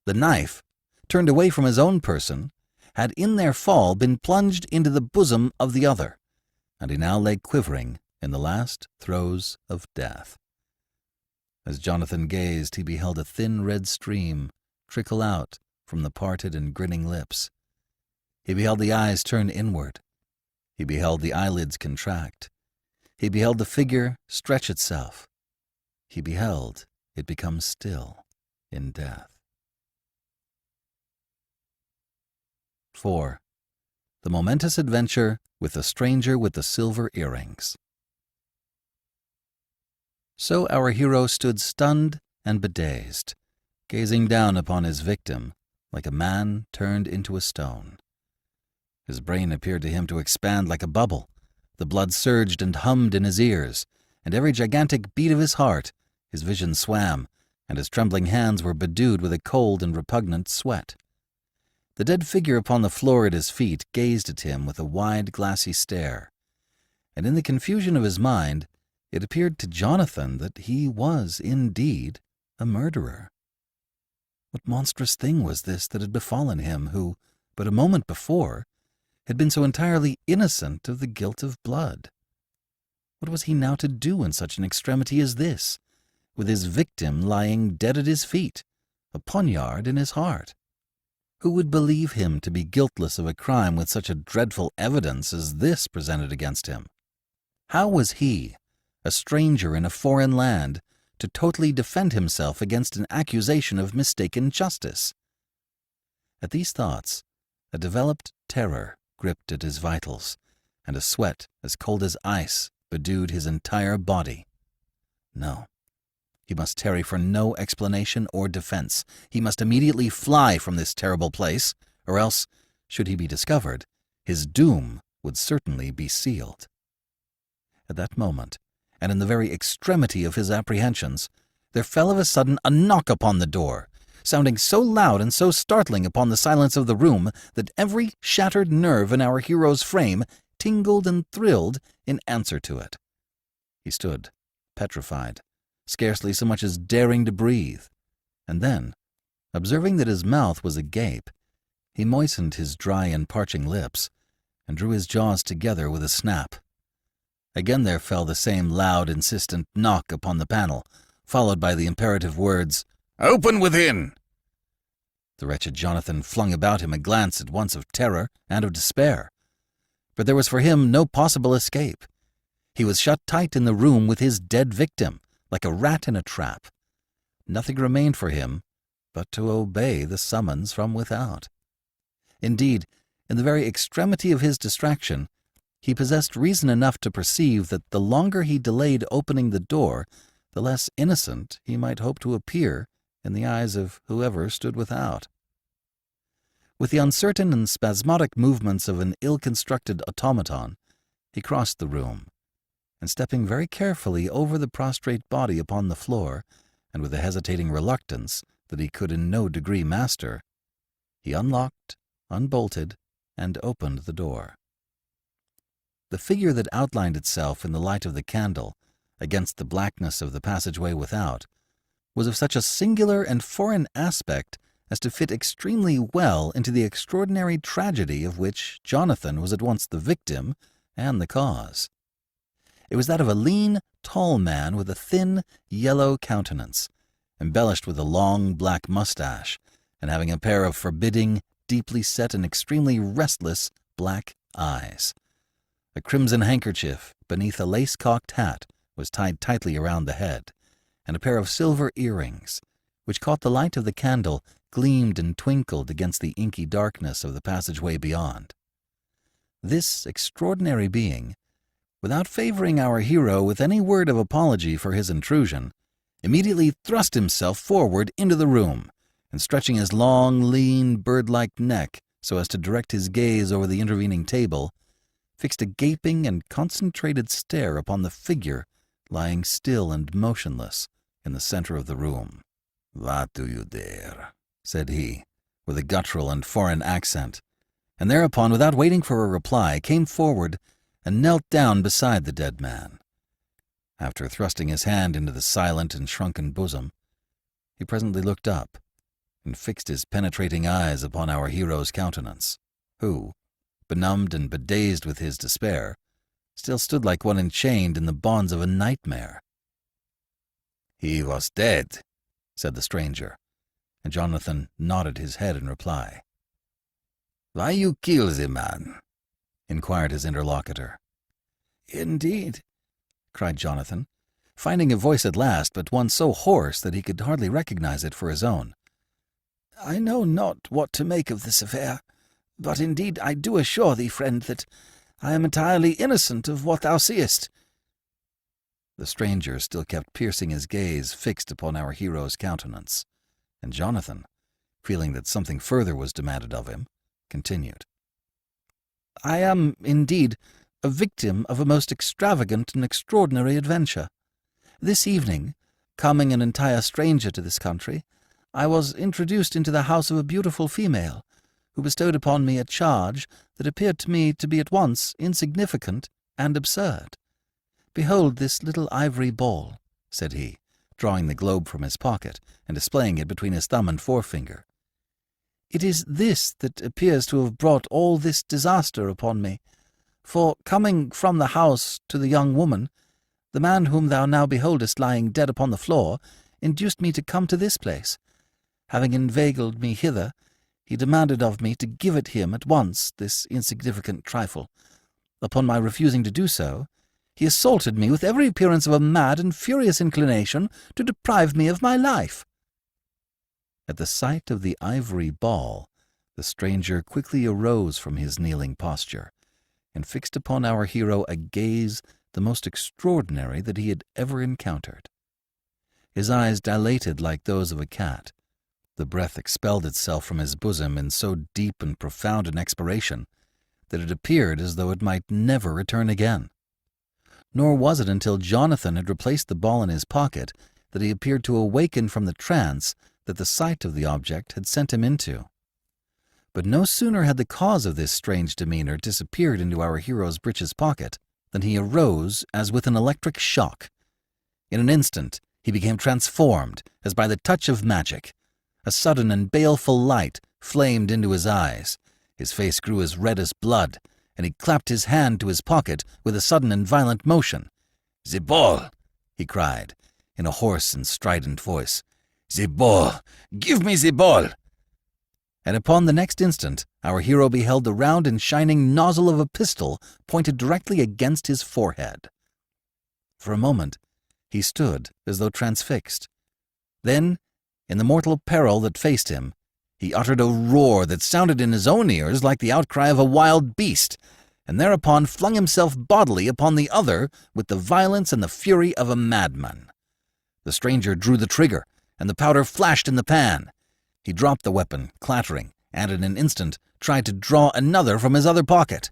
The knife, turned away from his own person, had in their fall been plunged into the bosom of the other, and he now lay quivering in the last throes of death. As Jonathan gazed, he beheld a thin red stream trickle out from the parted and grinning lips. He beheld the eyes turn inward. He beheld the eyelids contract. He beheld the figure stretch itself. He beheld it become still in death. 4. The Momentous Adventure with the Stranger with the Silver Earrings. So our hero stood stunned and bedazed, gazing down upon his victim like a man turned into a stone. His brain appeared to him to expand like a bubble. The blood surged and hummed in his ears, and every gigantic beat of his heart his vision swam, and his trembling hands were bedewed with a cold and repugnant sweat. The dead figure upon the floor at his feet gazed at him with a wide, glassy stare, and in the confusion of his mind it appeared to Jonathan that he was indeed a murderer. What monstrous thing was this that had befallen him who, but a moment before, had been so entirely innocent of the guilt of blood? What was he now to do in such an extremity as this, with his victim lying dead at his feet, a poniard in his heart? Who would believe him to be guiltless of a crime with such a dreadful evidence as this presented against him? How was he, a stranger in a foreign land, to totally defend himself against an accusation of mistaken justice? At these thoughts, a developed terror gripped at his vitals, and a sweat as cold as ice bedewed his entire body. No, he must tarry for no explanation or defense. He must immediately fly from this terrible place, or else, should he be discovered, his doom would certainly be sealed. At that moment, and in the very extremity of his apprehensions, there fell of a sudden a knock upon the door, sounding so loud and so startling upon the silence of the room that every shattered nerve in our hero's frame tingled and thrilled in answer to it. He stood, petrified, scarcely so much as daring to breathe, and then, observing that his mouth was agape, he moistened his dry and parching lips, and drew his jaws together with a snap. Again there fell the same loud, insistent knock upon the panel, followed by the imperative words, "Open within!" The wretched Jonathan flung about him a glance at once of terror and of despair. But there was for him no possible escape. He was shut tight in the room with his dead victim, like a rat in a trap. Nothing remained for him but to obey the summons from without. Indeed, in the very extremity of his distraction, he possessed reason enough to perceive that the longer he delayed opening the door, the less innocent he might hope to appear in the eyes of whoever stood without. With the uncertain and spasmodic movements of an ill-constructed automaton, he crossed the room, and stepping very carefully over the prostrate body upon the floor, and with a hesitating reluctance that he could in no degree master, he unlocked, unbolted, and opened the door. The figure that outlined itself in the light of the candle against the blackness of the passageway without was of such a singular and foreign aspect as to fit extremely well into the extraordinary tragedy of which Jonathan was at once the victim and the cause. It was that of a lean, tall man with a thin, yellow countenance, embellished with a long black mustache, and having a pair of forbidding, deeply set and extremely restless black eyes. A crimson handkerchief beneath a lace-cocked hat was tied tightly around the head, and a pair of silver earrings, which caught the light of the candle, gleamed and twinkled against the inky darkness of the passageway beyond. This extraordinary being, without favoring our hero with any word of apology for his intrusion, immediately thrust himself forward into the room, and stretching his long, lean, bird-like neck so as to direct his gaze over the intervening table, fixed a gaping and concentrated stare upon the figure lying still and motionless in the center of the room. "What do you dare?" said he, with a guttural and foreign accent, and thereupon, without waiting for a reply, came forward and knelt down beside the dead man. After thrusting his hand into the silent and shrunken bosom, he presently looked up and fixed his penetrating eyes upon our hero's countenance, who, benumbed and bedazed with his despair, still stood like one enchained in the bonds of a nightmare. "He was dead," said the stranger, and Jonathan nodded his head in reply. "Why you kill the man?" inquired his interlocutor. "Indeed," cried Jonathan, finding a voice at last, but one so hoarse that he could hardly recognize it for his own. "I know not what to make of this affair, but indeed I do assure thee, friend, that I am entirely innocent of what thou seest." The stranger still kept piercing his gaze fixed upon our hero's countenance, and Jonathan, feeling that something further was demanded of him, continued. "I am, indeed, a victim of a most extravagant and extraordinary adventure. This evening, coming an entire stranger to this country, I was introduced into the house of a beautiful female, who bestowed upon me a charge that appeared to me to be at once insignificant and absurd. Behold this little ivory ball," said he, drawing the globe from his pocket and displaying it between his thumb and forefinger. "It is this that appears to have brought all this disaster upon me, for, coming from the house to the young woman, the man whom thou now beholdest lying dead upon the floor induced me to come to this place. Having inveigled me hither, he demanded of me to give it him at once, this insignificant trifle. Upon my refusing to do so, he assaulted me with every appearance of a mad and furious inclination to deprive me of my life." At the sight of the ivory ball, the stranger quickly arose from his kneeling posture, and fixed upon our hero a gaze the most extraordinary that he had ever encountered. His eyes dilated like those of a cat. The breath expelled itself from his bosom in so deep and profound an expiration that it appeared as though it might never return again. Nor was it until Jonathan had replaced the ball in his pocket that he appeared to awaken from the trance that the sight of the object had sent him into. But no sooner had the cause of this strange demeanor disappeared into our hero's breeches pocket than he arose as with an electric shock. In an instant he became transformed as by the touch of magic. A sudden and baleful light flamed into his eyes. His face grew as red as blood, and he clapped his hand to his pocket with a sudden and violent motion. "The ball!" he cried, in a hoarse and strident voice. "The ball! Give me the ball!" And upon the next instant our hero beheld the round and shining nozzle of a pistol pointed directly against his forehead. For a moment he stood as though transfixed. Then, in the mortal peril that faced him, he uttered a roar that sounded in his own ears like the outcry of a wild beast, and thereupon flung himself bodily upon the other with the violence and the fury of a madman. The stranger drew the trigger, and the powder flashed in the pan. He dropped the weapon, clattering, and in an instant tried to draw another from his other pocket.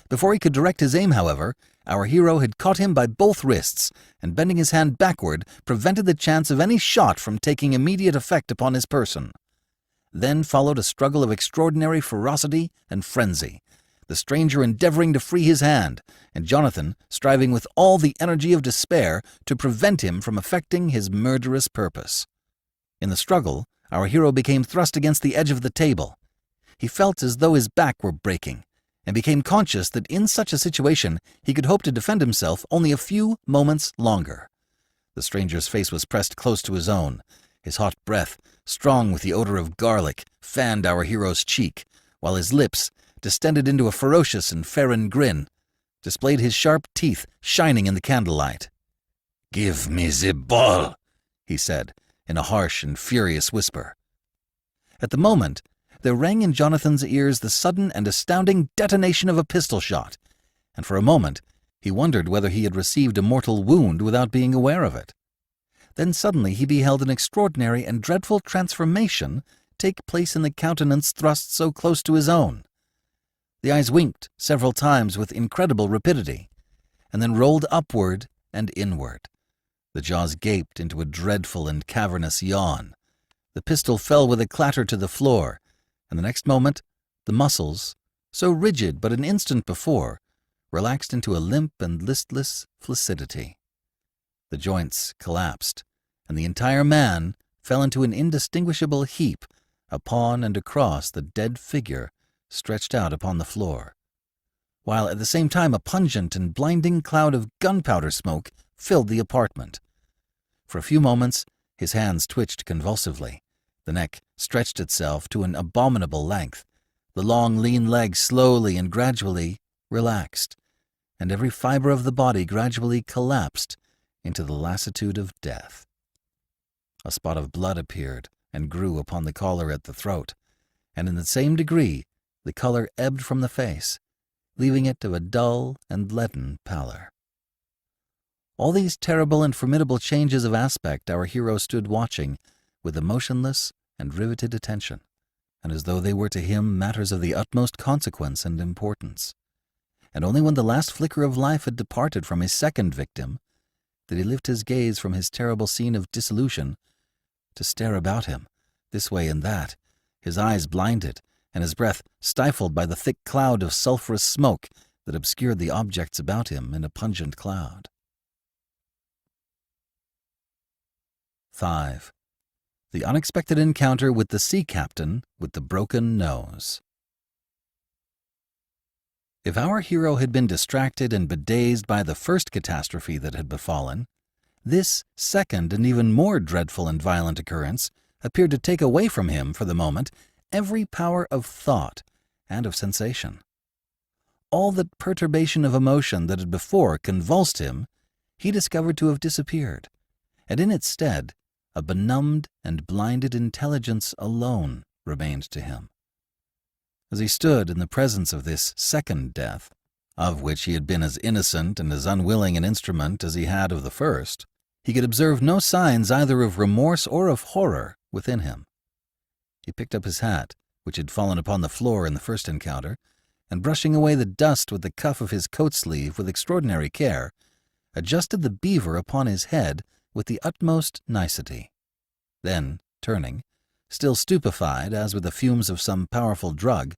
Before he could direct his aim, however, our hero had caught him by both wrists, and bending his hand backward, prevented the chance of any shot from taking immediate effect upon his person. Then followed a struggle of extraordinary ferocity and frenzy, the stranger endeavoring to free his hand, and Jonathan striving with all the energy of despair to prevent him from effecting his murderous purpose. In the struggle, our hero became thrust against the edge of the table. He felt as though his back were breaking, and became conscious that in such a situation he could hope to defend himself only a few moments longer. The stranger's face was pressed close to his own. His hot breath, strong with the odor of garlic, fanned our hero's cheek, while his lips, distended into a ferocious and ferine grin, displayed his sharp teeth shining in the candlelight. "Give me the ball," he said, in a harsh and furious whisper. At the moment, there rang in Jonathan's ears the sudden and astounding detonation of a pistol shot, and for a moment he wondered whether he had received a mortal wound without being aware of it. Then suddenly he beheld an extraordinary and dreadful transformation take place in the countenance thrust so close to his own. The eyes winked several times with incredible rapidity, and then rolled upward and inward. The jaws gaped into a dreadful and cavernous yawn. The pistol fell with a clatter to the floor, and the next moment the muscles, so rigid but an instant before, relaxed into a limp and listless flaccidity. The joints collapsed, and the entire man fell into an indistinguishable heap upon and across the dead figure stretched out upon the floor, while at the same time a pungent and blinding cloud of gunpowder smoke filled the apartment. For a few moments his hands twitched convulsively, the neck stretched itself to an abominable length, the long lean legs slowly and gradually relaxed, and every fiber of the body gradually collapsed into the lassitude of death. A spot of blood appeared and grew upon the collar at the throat, and in the same degree the color ebbed from the face, leaving it of a dull and leaden pallor. All these terrible and formidable changes of aspect our hero stood watching with a motionless and riveted attention, and as though they were to him matters of the utmost consequence and importance. And only when the last flicker of life had departed from his second victim did he lift his gaze from his terrible scene of dissolution to stare about him, this way and that, his eyes blinded and his breath stifled by the thick cloud of sulphurous smoke that obscured the objects about him in a pungent cloud. 5. The unexpected encounter with the sea captain with the broken nose. If our hero had been distracted and bedazed by the first catastrophe that had befallen, this second and even more dreadful and violent occurrence appeared to take away from him, for the moment, every power of thought and of sensation. All that perturbation of emotion that had before convulsed him he discovered to have disappeared, and in its stead a benumbed and blinded intelligence alone remained to him. As he stood in the presence of this second death, of which he had been as innocent and as unwilling an instrument as he had of the first, he could observe no signs either of remorse or of horror within him. He picked up his hat, which had fallen upon the floor in the first encounter, and brushing away the dust with the cuff of his coat sleeve with extraordinary care, adjusted the beaver upon his head with the utmost nicety. Then, turning, still stupefied as with the fumes of some powerful drug,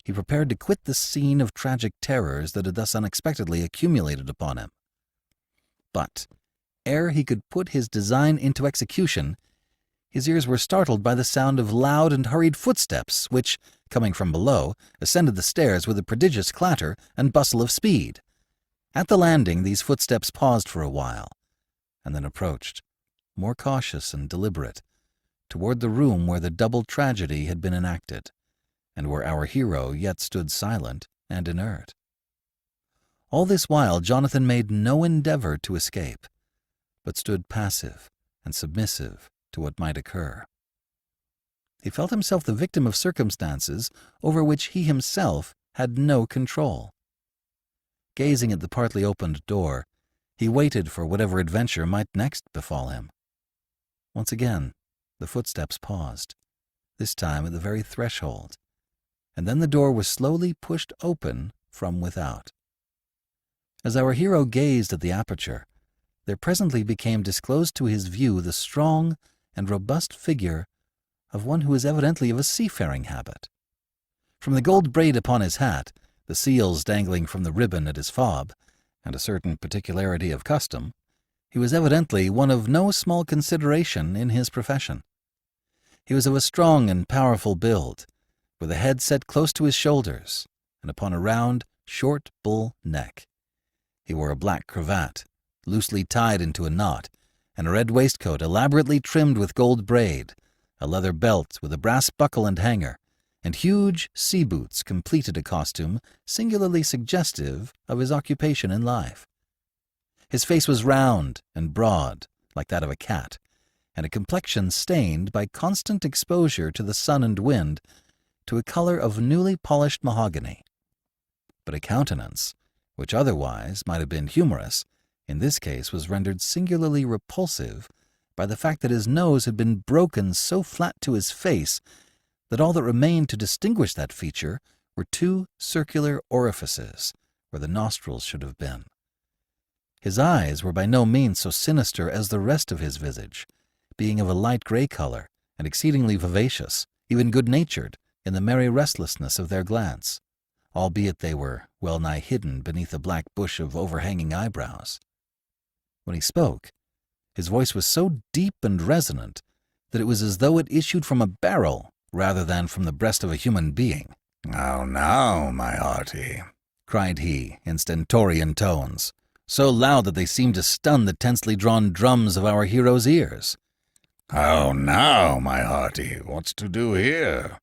he prepared to quit the scene of tragic terrors that had thus unexpectedly accumulated upon him. But, ere he could put his design into execution, his ears were startled by the sound of loud and hurried footsteps which, coming from below, ascended the stairs with a prodigious clatter and bustle of speed. At the landing these footsteps paused for a while, and then approached, more cautious and deliberate, toward the room where the double tragedy had been enacted, and where our hero yet stood silent and inert. All this while Jonathan made no endeavor to escape, but stood passive and submissive to what might occur. He felt himself the victim of circumstances over which he himself had no control. Gazing at the partly opened door, he waited for whatever adventure might next befall him. Once again, the footsteps paused, this time at the very threshold, and then the door was slowly pushed open from without. As our hero gazed at the aperture, there presently became disclosed to his view the strong and robust figure of one who was evidently of a seafaring habit. From the gold braid upon his hat, the seals dangling from the ribbon at his fob, and a certain particularity of custom, he was evidently one of no small consideration in his profession. He was of a strong and powerful build, with a head set close to his shoulders, and upon a round, short bull neck. He wore a black cravat, loosely tied into a knot, and a red waistcoat elaborately trimmed with gold braid, a leather belt with a brass buckle and hanger, and huge sea boots completed a costume singularly suggestive of his occupation in life. His face was round and broad, like that of a cat, and a complexion stained by constant exposure to the sun and wind to a color of newly polished mahogany. But a countenance, which otherwise might have been humorous, in this case was rendered singularly repulsive by the fact that his nose had been broken so flat to his face that all that remained to distinguish that feature were two circular orifices where the nostrils should have been. His eyes were by no means so sinister as the rest of his visage, being of a light gray color and exceedingly vivacious, even good-natured, in the merry restlessness of their glance. albeit they were well-nigh hidden beneath a black bush of overhanging eyebrows. When he spoke, his voice was so deep and resonant that it was as though it issued from a barrel rather than from the breast of a human being. "How now, my hearty," cried he in stentorian tones, so loud that they seemed to stun the tensely drawn drums of our hero's ears. "How now, my hearty, what's to do here?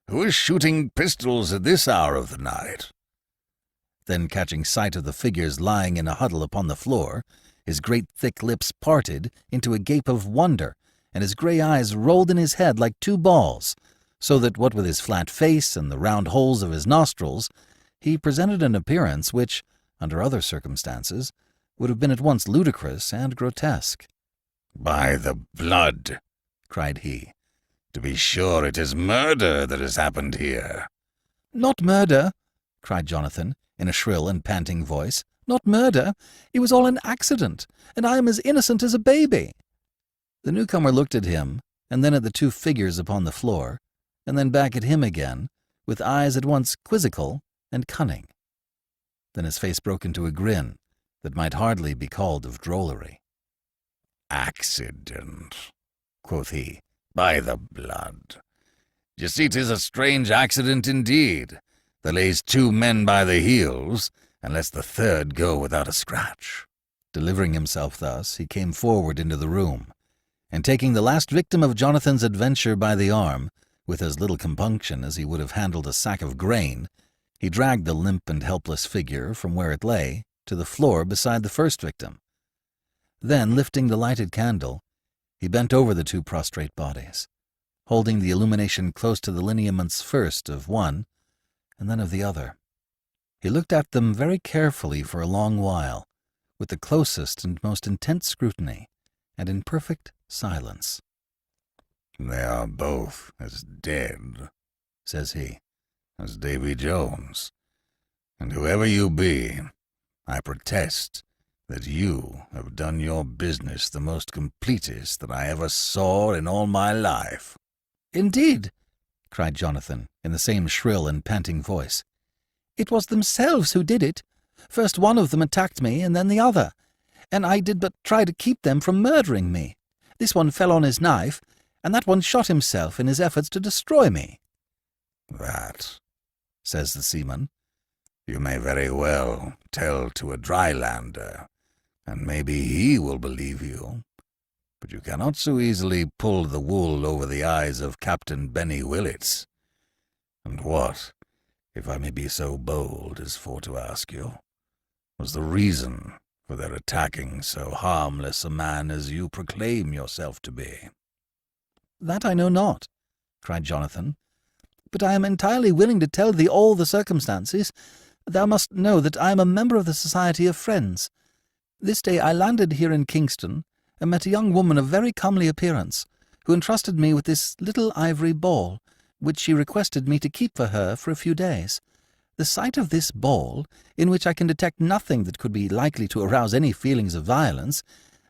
Who is shooting pistols at this hour of the night?" Then, catching sight of the figures lying in a huddle upon the floor, his great thick lips parted into a gape of wonder, and his grey eyes rolled in his head like two balls, so that, what with his flat face and the round holes of his nostrils, he presented an appearance which, under other circumstances, would have been at once ludicrous and grotesque. "By the blood," cried he, "to be sure it is murder that has happened here." "Not murder," cried Jonathan, in a shrill and panting voice. "not murder. It was all an accident, and I am as innocent as a baby." The newcomer looked at him, and then at the two figures upon the floor, and then back at him again, with eyes at once quizzical and cunning. Then his face broke into a grin that might hardly be called of drollery. "Accident," quoth he, "by the blood. D'ye see 'tis a strange accident indeed, that lays two men by the heels, and lets the third go without a scratch." Delivering himself thus, he came forward into the room, and taking the last victim of Jonathan's adventure by the arm, with as little compunction as he would have handled a sack of grain, he dragged the limp and helpless figure from where it lay to the floor beside the first victim. Then, lifting the lighted candle, he bent over the two prostrate bodies, holding the illumination close to the lineaments first of one and then of the other. He looked at them very carefully for a long while, with the closest and most intense scrutiny, and in perfect silence. "They are both as dead," says he, "as Davy Jones. And whoever you be, I protest that you have done your business the most completest that I ever saw in all my life." "Indeed," cried Jonathan, in the same shrill and panting voice. "It was themselves who did it. First one of them attacked me, and then the other, and I did but try to keep them from murdering me. This one fell on his knife, and that one shot himself in his efforts to destroy me." "That," says the seaman, "you may very well tell to a drylander, and maybe he will believe you. But you cannot so easily pull the wool over the eyes of Captain Benny Willits. And what, if I may be so bold as for to ask you, was the reason for their attacking so harmless a man as you proclaim yourself to be?" "That I know not," cried Jonathan, "but I am entirely willing to tell thee all the circumstances. Thou must know that I am a member of the Society of Friends. This day I landed here in Kingston, and met a young woman of very comely appearance, who entrusted me with this little ivory ball, which she requested me to keep for her for a few days. The sight of this ball, in which I can detect nothing that could be likely to arouse any feelings of violence,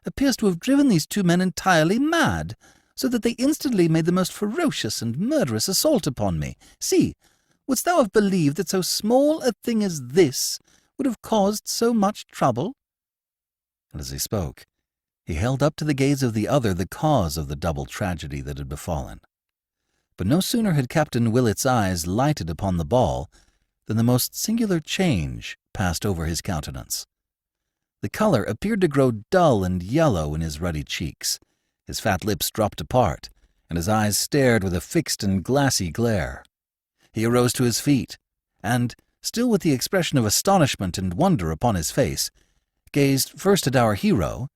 appears to have driven these two men entirely mad, so that they instantly made the most ferocious and murderous assault upon me. See, wouldst thou have believed that so small a thing as this would have caused so much trouble?" And as he spoke, he held up to the gaze of the other the cause of the double tragedy that had befallen. But no sooner had Captain Willit's eyes lighted upon the ball than the most singular change passed over his countenance. The color appeared to grow dull and yellow in his ruddy cheeks, his fat lips dropped apart, and his eyes stared with a fixed and glassy glare. He arose to his feet, and, still with the expression of astonishment and wonder upon his face, gazed first at our hero,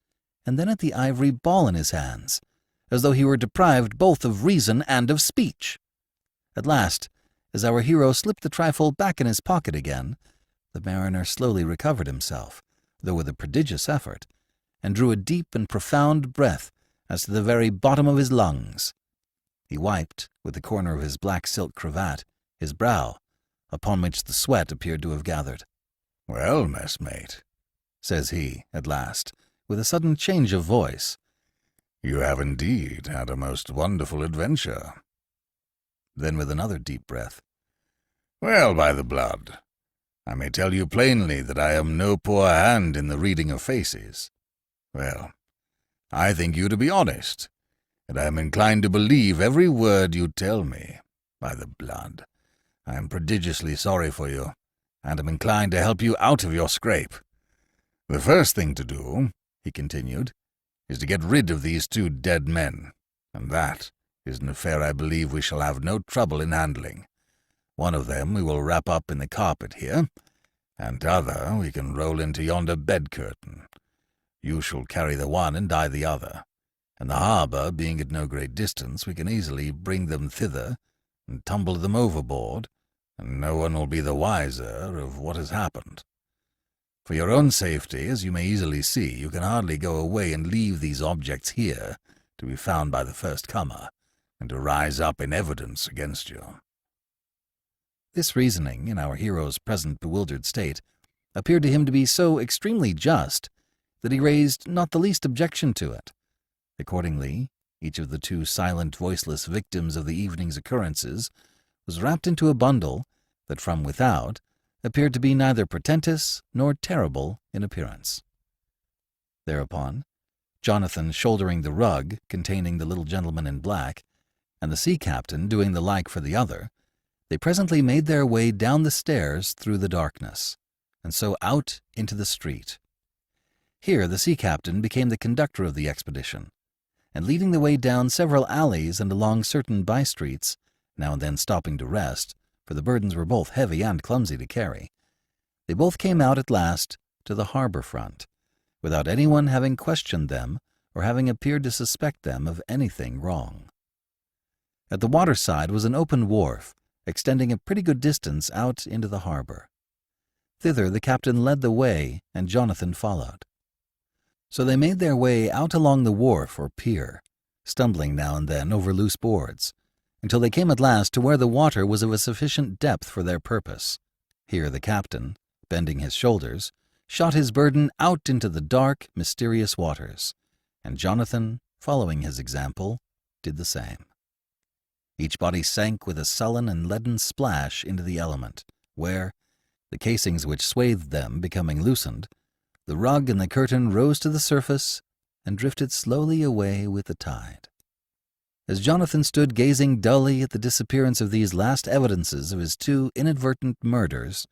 and then at the ivory ball in his hands, as though he were deprived both of reason and of speech. At last, as our hero slipped the trifle back in his pocket again, the mariner slowly recovered himself, though with a prodigious effort, and drew a deep and profound breath as to the very bottom of his lungs. He wiped, with the corner of his black silk cravat, his brow, upon which the sweat appeared to have gathered. "Well, messmate," says he, at last, with a sudden change of voice, "you have indeed had a most wonderful adventure." Then with another deep breath, "Well, by the blood, I may tell you plainly that I am no poor hand in the reading of faces. Well, I think you to be honest, and I am inclined to believe every word you tell me. By the blood, I am prodigiously sorry for you, and am inclined to help you out of your scrape. The first thing to do," he continued, "is to get rid of these 2 dead men, and that is an affair I believe we shall have no trouble in handling. One of them we will wrap up in the carpet here, and t'other we can roll into yonder bed-curtain. You shall carry the one and I the other, and the harbour being at no great distance, we can easily bring them thither and tumble them overboard, and no one will be the wiser of what has happened. For your own safety, as you may easily see, you can hardly go away and leave these objects here to be found by the first comer, and to rise up in evidence against you." This reasoning, in our hero's present bewildered state, appeared to him to be so extremely just that he raised not the least objection to it. Accordingly, each of the 2 silent, voiceless victims of the evening's occurrences was wrapped into a bundle that from without appeared to be neither portentous nor terrible in appearance. Thereupon, Jonathan shouldering the rug containing the little gentleman in black, and the sea captain doing the like for the other, they presently made their way down the stairs through the darkness, and so out into the street. Here the sea captain became the conductor of the expedition, and leading the way down several alleys and along certain by-streets, now and then stopping to rest, for the burdens were both heavy and clumsy to carry, they both came out at last to the harbor front, without anyone having questioned them or having appeared to suspect them of anything wrong. At the waterside was an open wharf, extending a pretty good distance out into the harbor. Thither the captain led the way, and Jonathan followed. So they made their way out along the wharf or pier, stumbling now and then over loose boards, until they came at last to where the water was of a sufficient depth for their purpose. Here the captain, bending his shoulders, shot his burden out into the dark, mysterious waters, and Jonathan, following his example, did the same. Each body sank with a sullen and leaden splash into the element, where, the casings which swathed them becoming loosened, the rug and the curtain rose to the surface and drifted slowly away with the tide. As Jonathan stood gazing dully at the disappearance of these last evidences of his 2 inadvertent murders,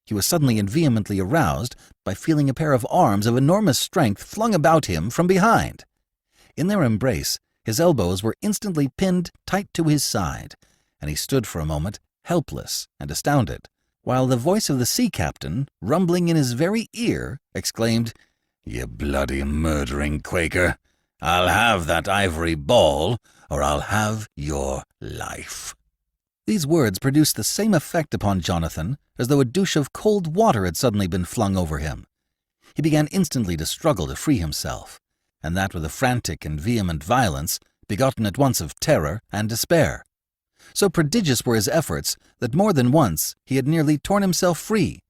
he was suddenly and vehemently aroused by feeling a pair of arms of enormous strength flung about him from behind. In their embrace, his elbows were instantly pinned tight to his side, and he stood for a moment helpless and astounded, while the voice of the sea captain, rumbling in his very ear, exclaimed, "You bloody murdering Quaker! I'll have that ivory ball, or I'll have your life." These words produced the same effect upon Jonathan as though a douche of cold water had suddenly been flung over him. He began instantly to struggle to free himself, and that with a frantic and vehement violence begotten at once of terror and despair. So prodigious were his efforts that more than once he had nearly torn himself free,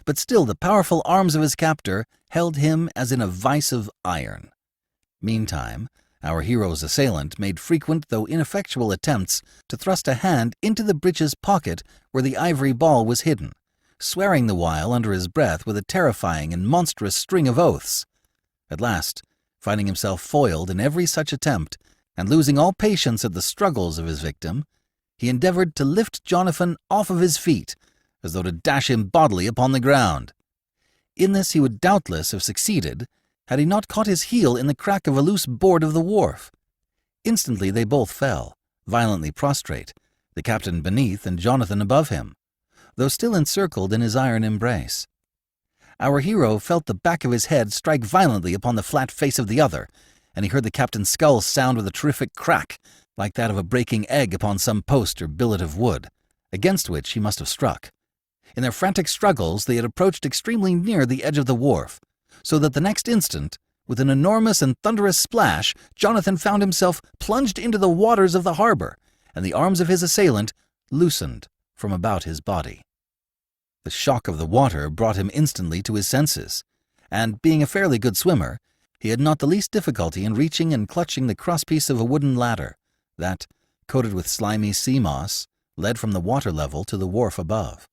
but still the powerful arms of his captor held him as in a vice of iron. Meantime, our hero's assailant made frequent though ineffectual attempts to thrust a hand into the breeches pocket where the ivory ball was hidden, swearing the while under his breath with a terrifying and monstrous string of oaths. At last, finding himself foiled in every such attempt, and losing all patience at the struggles of his victim, he endeavored to lift Jonathan off of his feet, as though to dash him bodily upon the ground. In this he would doubtless have succeeded, had he not caught his heel in the crack of a loose board of the wharf. Instantly they both fell, violently prostrate, the captain beneath and Jonathan above him, though still encircled in his iron embrace. Our hero felt the back of his head strike violently upon the flat face of the other, and he heard the captain's skull sound with a terrific crack, like that of a breaking egg upon some post or billet of wood, against which he must have struck. In their frantic struggles they had approached extremely near the edge of the wharf, so that the next instant, with an enormous and thunderous splash, Jonathan found himself plunged into the waters of the harbor, and the arms of his assailant loosened from about his body. The shock of the water brought him instantly to his senses, and, being a fairly good swimmer, he had not the least difficulty in reaching and clutching the crosspiece of a wooden ladder that, coated with slimy sea moss, led from the water level to the wharf above.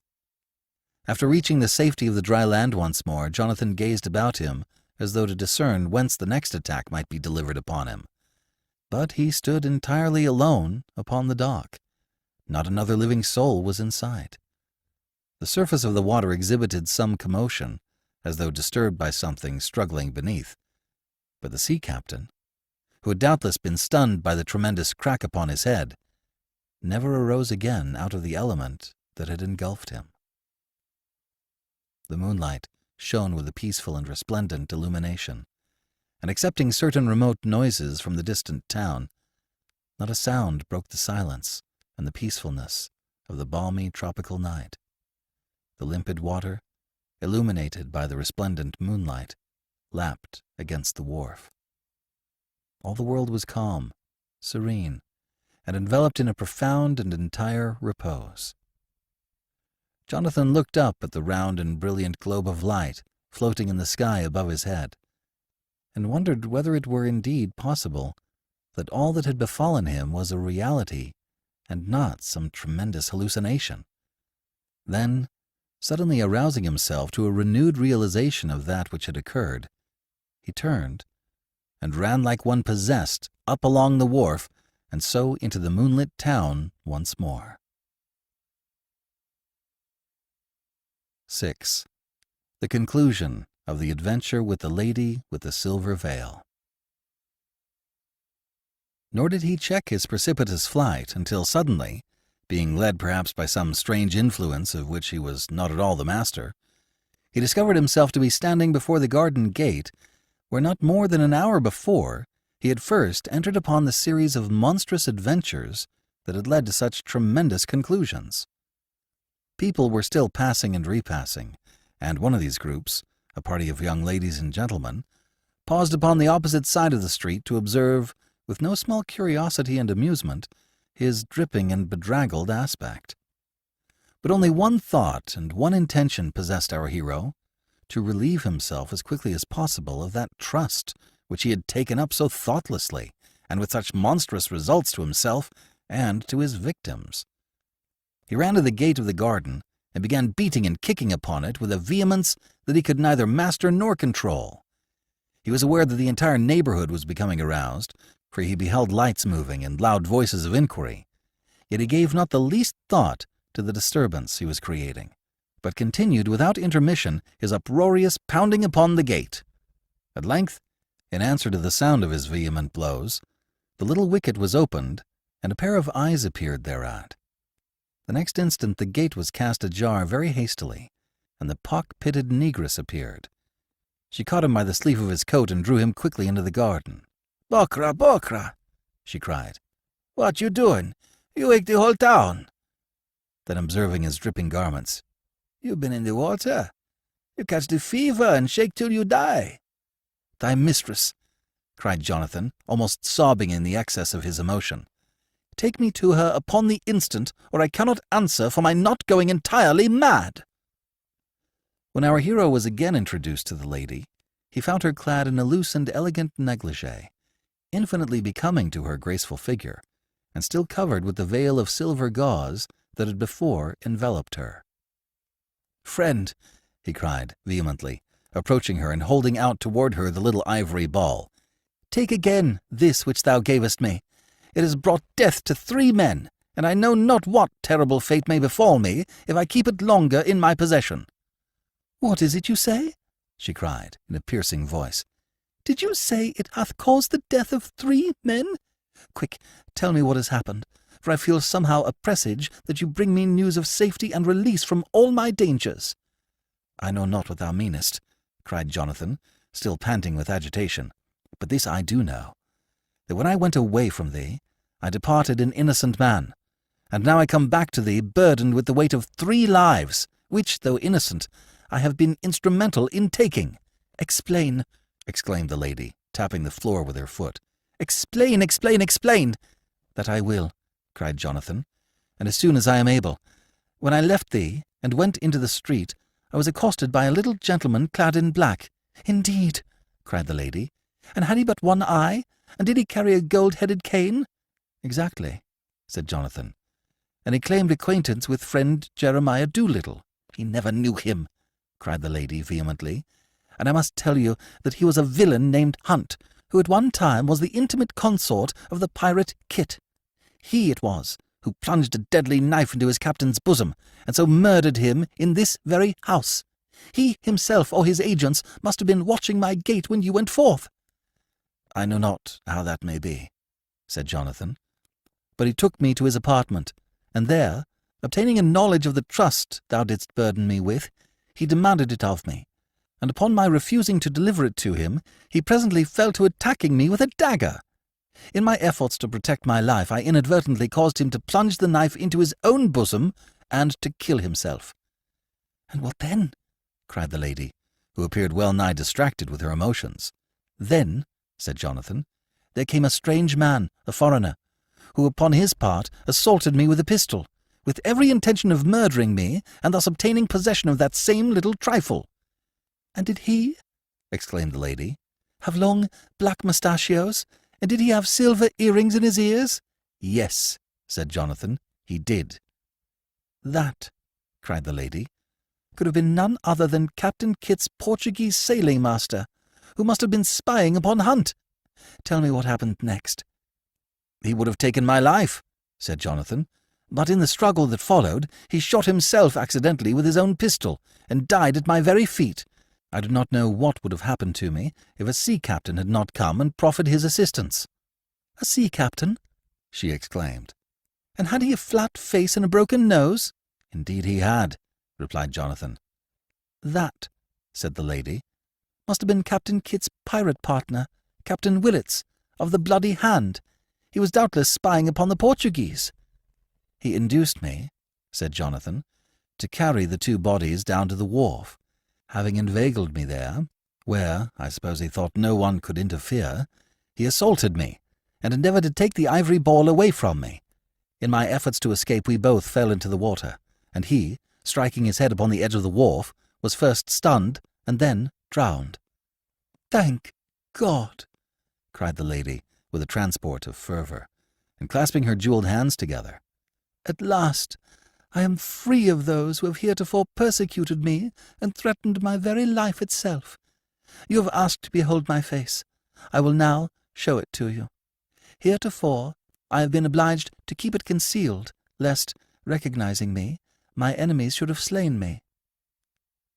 After reaching the safety of the dry land once more, Jonathan gazed about him as though to discern whence the next attack might be delivered upon him. But he stood entirely alone upon the dock. Not another living soul was in sight. The surface of the water exhibited some commotion, as though disturbed by something struggling beneath. But the sea captain, who had doubtless been stunned by the tremendous crack upon his head, never arose again out of the element that had engulfed him. The moonlight shone with a peaceful and resplendent illumination, and excepting certain remote noises from the distant town, not a sound broke the silence and the peacefulness of the balmy tropical night. The limpid water, illuminated by the resplendent moonlight, lapped against the wharf. All the world was calm, serene, and enveloped in a profound and entire repose. Jonathan looked up at the round and brilliant globe of light floating in the sky above his head, and wondered whether it were indeed possible that all that had befallen him was a reality and not some tremendous hallucination. Then, suddenly arousing himself to a renewed realization of that which had occurred, he turned and ran like one possessed up along the wharf and so into the moonlit town once more. 6. The conclusion of the adventure with the lady with the silver veil. Nor did he check his precipitous flight until suddenly, being led perhaps by some strange influence of which he was not at all the master, he discovered himself to be standing before the garden gate where not more than an hour before he had first entered upon the series of monstrous adventures that had led to such tremendous conclusions. People were still passing and repassing, and one of these groups, a party of young ladies and gentlemen, paused upon the opposite side of the street to observe, with no small curiosity and amusement, his dripping and bedraggled aspect. But only one thought and one intention possessed our hero: to relieve himself as quickly as possible of that trust which he had taken up so thoughtlessly and with such monstrous results to himself and to his victims. He ran to the gate of the garden and began beating and kicking upon it with a vehemence that he could neither master nor control. He was aware that the entire neighborhood was becoming aroused, for he beheld lights moving and loud voices of inquiry. Yet he gave not the least thought to the disturbance he was creating, but continued without intermission his uproarious pounding upon the gate. At length, in answer to the sound of his vehement blows, the little wicket was opened, and a pair of eyes appeared thereat. The next instant the gate was cast ajar very hastily, and the pock-pitted negress appeared. She caught him by the sleeve of his coat and drew him quickly into the garden. "Bokra, Bokra!" she cried. "What you doing? You wake the whole town." Then, observing his dripping garments, "You been in the water. You catch the fever and shake till you die." "Thy mistress," cried Jonathan, almost sobbing in the excess of his emotion. "Take me to her upon the instant, or I cannot answer for my not going entirely mad." When our hero was again introduced to the lady, he found her clad in a loose and elegant negligee, infinitely becoming to her graceful figure, and still covered with the veil of silver gauze that had before enveloped her. "Friend," he cried vehemently, approaching her and holding out toward her the little ivory ball, "take again this which thou gavest me. It has brought death to 3 men, and I know not what terrible fate may befall me if I keep it longer in my possession." "What is it you say?" she cried in a piercing voice. "Did you say it hath caused the death of 3 men? Quick, tell me what has happened, for I feel somehow a presage that you bring me news of safety and release from all my dangers." "I know not what thou meanest," cried Jonathan, still panting with agitation, "but this I do know, that when I went away from thee, I departed an innocent man, and now I come back to thee burdened with the weight of 3 lives, which, though innocent, I have been instrumental in taking." "Explain," exclaimed the lady, tapping the floor with her foot. "Explain, explain, explain." "That I will," cried Jonathan, "and as soon as I am able. When I left thee and went into the street, I was accosted by a little gentleman clad in black." "Indeed," cried the lady, "and had he but 1 eye, and did he carry a gold-headed cane?" "Exactly," said Jonathan, "and he claimed acquaintance with friend Jeremiah Doolittle." "He never knew him," cried the lady vehemently, "and I must tell you that he was a villain named Hunt, who at one time was the intimate consort of the pirate Kit. He it was who plunged a deadly knife into his captain's bosom, and so murdered him in this very house. He himself or his agents must have been watching my gate when you went forth." "I know not how that may be," said Jonathan, "but he took me to his apartment, and there, obtaining a knowledge of the trust thou didst burden me with, he demanded it of me, and upon my refusing to deliver it to him, he presently fell to attacking me with a dagger. In my efforts to protect my life, I inadvertently caused him to plunge the knife into his own bosom and to kill himself." "And what then?" cried the lady, who appeared well nigh distracted with her emotions. "Then," said Jonathan, "there came a strange man, a foreigner, who upon his part assaulted me with a pistol, with every intention of murdering me, and thus obtaining possession of that same little trifle." "And did he," exclaimed the lady, "have long black mustachios, and did he have silver earrings in his ears?" "Yes," said Jonathan, "he did." "That," cried the lady, "could have been none other than Captain Kit's Portuguese sailing master, who must have been spying upon Hunt. Tell me what happened next." "He would have taken my life," said Jonathan, "but in the struggle that followed, he shot himself accidentally with his own pistol, and died at my very feet. I do not know what would have happened to me if a sea captain had not come and proffered his assistance." "A sea captain?" she exclaimed. "And had he a flat face and a broken nose?" "Indeed he had," replied Jonathan. "That," said the lady, "must have been Captain Kit's pirate partner, Captain Willets, of the Bloody Hand. He was doubtless spying upon the Portuguese." "He induced me," said Jonathan, "to carry the two bodies down to the wharf. Having inveigled me there, where, I suppose he thought no one could interfere, he assaulted me, and endeavoured to take the ivory ball away from me. In my efforts to escape we both fell into the water, and he, striking his head upon the edge of the wharf, was first stunned and then drowned." "Thank God!" cried the lady, with a transport of fervour, and clasping her jewelled hands together. "At last I am free of those who have heretofore persecuted me and threatened my very life itself. You have asked to behold my face. I will now show it to you. Heretofore I have been obliged to keep it concealed, lest, recognizing me, my enemies should have slain me."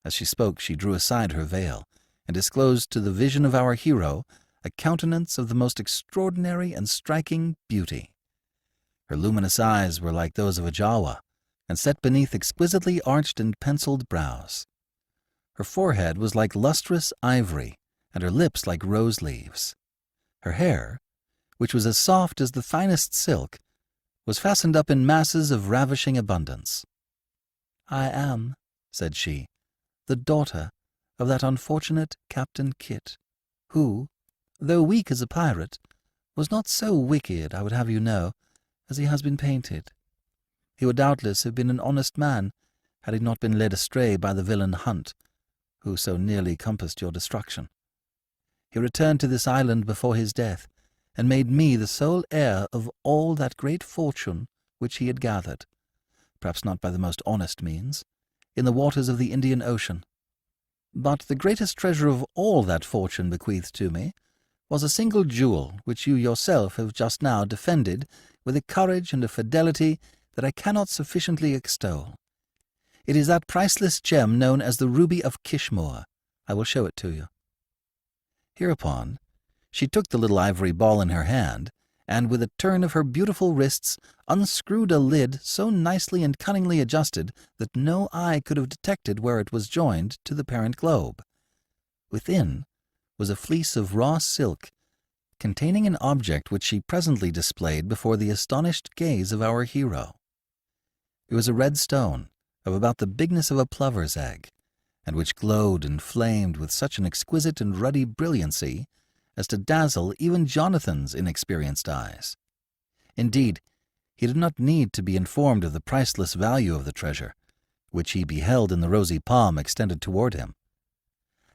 As she spoke, she drew aside her veil, and disclosed to the vision of our hero a countenance of the most extraordinary and striking beauty. Her luminous eyes were like those of a Jawa, and set beneath exquisitely arched and penciled brows. Her forehead was like lustrous ivory, and her lips like rose leaves. Her hair, which was as soft as the finest silk, was fastened up in masses of ravishing abundance. "I am," said she, "the daughter of that unfortunate Captain Kit, who, though weak as a pirate, was not so wicked, I would have you know, as he has been painted. He would doubtless have been an honest man, had he not been led astray by the villain Hunt, who so nearly compassed your destruction. He returned to this island before his death, and made me the sole heir of all that great fortune which he had gathered, perhaps not by the most honest means, in the waters of the Indian Ocean. But the greatest treasure of all that fortune bequeathed to me was a single jewel which you yourself have just now defended with a courage and a fidelity that I cannot sufficiently extol. It is that priceless gem known as the Ruby of Kishmoor. I will show it to you." Hereupon, she took the little ivory ball in her hand, and with a turn of her beautiful wrists unscrewed a lid so nicely and cunningly adjusted that no eye could have detected where it was joined to the parent globe. Within was a fleece of raw silk, containing an object which she presently displayed before the astonished gaze of our hero. It was a red stone, of about the bigness of a plover's egg, and which glowed and flamed with such an exquisite and ruddy brilliancy as to dazzle even Jonathan's inexperienced eyes. Indeed, he did not need to be informed of the priceless value of the treasure, which he beheld in the rosy palm extended toward him.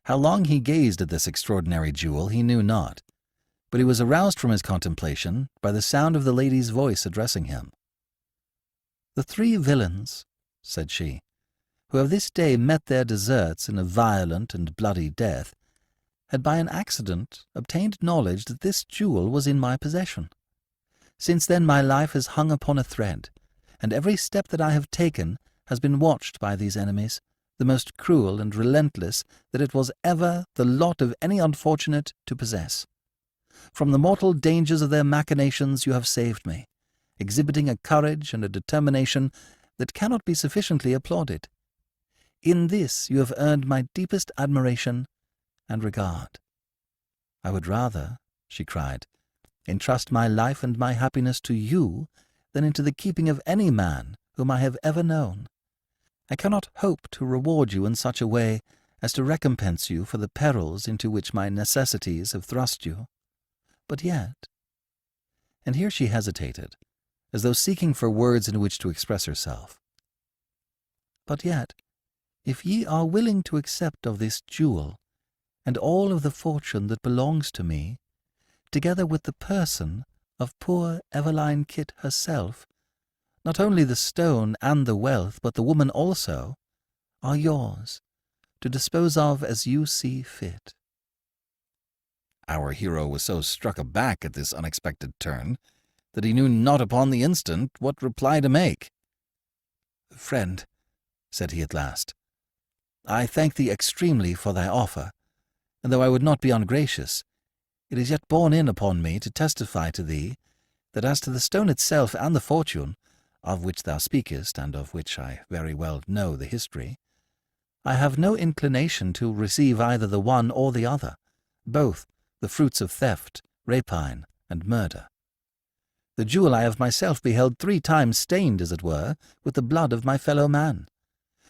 How long he gazed at this extraordinary jewel he knew not, but he was aroused from his contemplation by the sound of the lady's voice addressing him. "The three villains," said she, who have this day met their deserts in a violent and bloody death, had by an accident obtained knowledge that this jewel was in my possession. Since then my life has hung upon a thread, and every step that I have taken has been watched by these enemies, the most cruel and relentless that it was ever the lot of any unfortunate to possess. From the mortal dangers of their machinations you have saved me, exhibiting a courage and a determination that cannot be sufficiently applauded. In this you have earned my deepest admiration and regard. I would rather, she cried, entrust my life and my happiness to you than into the keeping of any man whom I have ever known. I cannot hope to reward you in such a way as to recompense you for the perils into which my necessities have thrust you. But yet—" and here she hesitated, as though seeking for words in which to express herself. "But yet, if ye are willing to accept of this jewel, and all of the fortune that belongs to me, together with the person of poor Eveline Kit herself, not only the stone and the wealth, but the woman also, are yours, to dispose of as you see fit." Our hero was so struck aback at this unexpected turn that he knew not upon the instant what reply to make. "Friend," said he at last, "I thank thee extremely for thy offer, and though I would not be ungracious, it is yet borne in upon me to testify to thee that as to the stone itself and the fortune, of which thou speakest, and of which I very well know the history, I have no inclination to receive either the one or the other, both the fruits of theft, rapine, and murder. The jewel I have myself beheld 3 times stained, as it were, with the blood of my fellow man,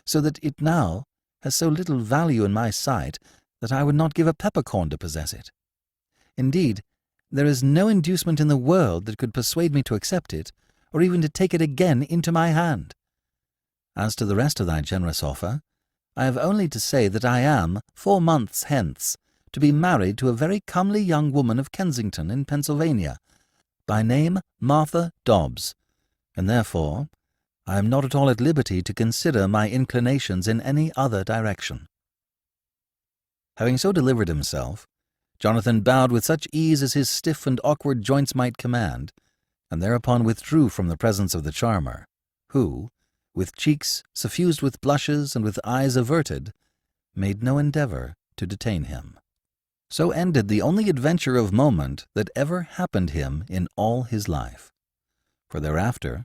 so that it now has so little value in my sight that I would not give a peppercorn to possess it. Indeed, there is no inducement in the world that could persuade me to accept it, or even to take it again into my hand. As to the rest of thy generous offer, I have only to say that I am, 4 months hence, to be married to a very comely young woman of Kensington in Pennsylvania, by name Martha Dobbs, and therefore I am not at all at liberty to consider my inclinations in any other direction." Having so delivered himself, Jonathan bowed with such ease as his stiff and awkward joints might command, and thereupon withdrew from the presence of the charmer, who, with cheeks suffused with blushes and with eyes averted, made no endeavour to detain him. So ended the only adventure of moment that ever happened him in all his life. For thereafter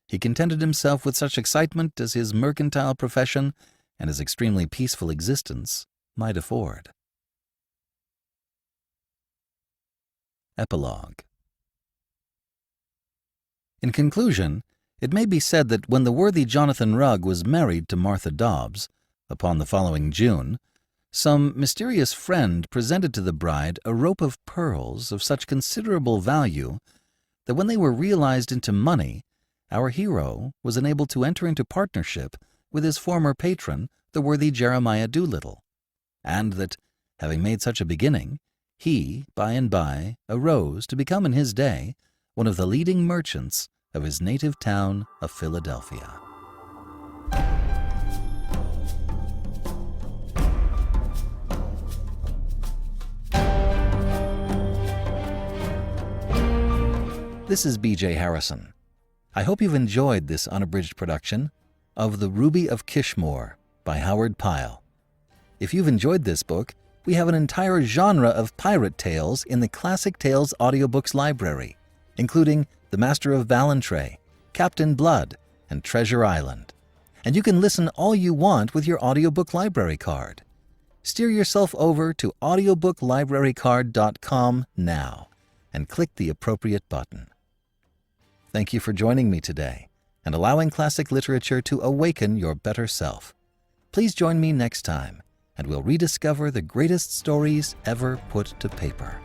he contented himself with such excitement as his mercantile profession and his extremely peaceful existence might afford. Epilogue. In conclusion, it may be said that when the worthy Jonathan Rugg was married to Martha Dobbs, upon the following June, some mysterious friend presented to the bride a rope of pearls of such considerable value that when they were realized into money, our hero was enabled to enter into partnership with his former patron, the worthy Jeremiah Doolittle, and that, having made such a beginning, he, by and by, arose to become in his day one of the leading merchants of his native town of Philadelphia. This is B.J. Harrison. I hope you've enjoyed this unabridged production of The Ruby of Kishmoor by Howard Pyle. If you've enjoyed this book, we have an entire genre of pirate tales in the Classic Tales Audiobooks Library, including The Master of Ballantrae, Captain Blood, and Treasure Island. And you can listen all you want with your Audiobook Library Card. Steer yourself over to audiobooklibrarycard.com now and click the appropriate button. Thank you for joining me today and allowing classic literature to awaken your better self. Please join me next time, and we'll rediscover the greatest stories ever put to paper.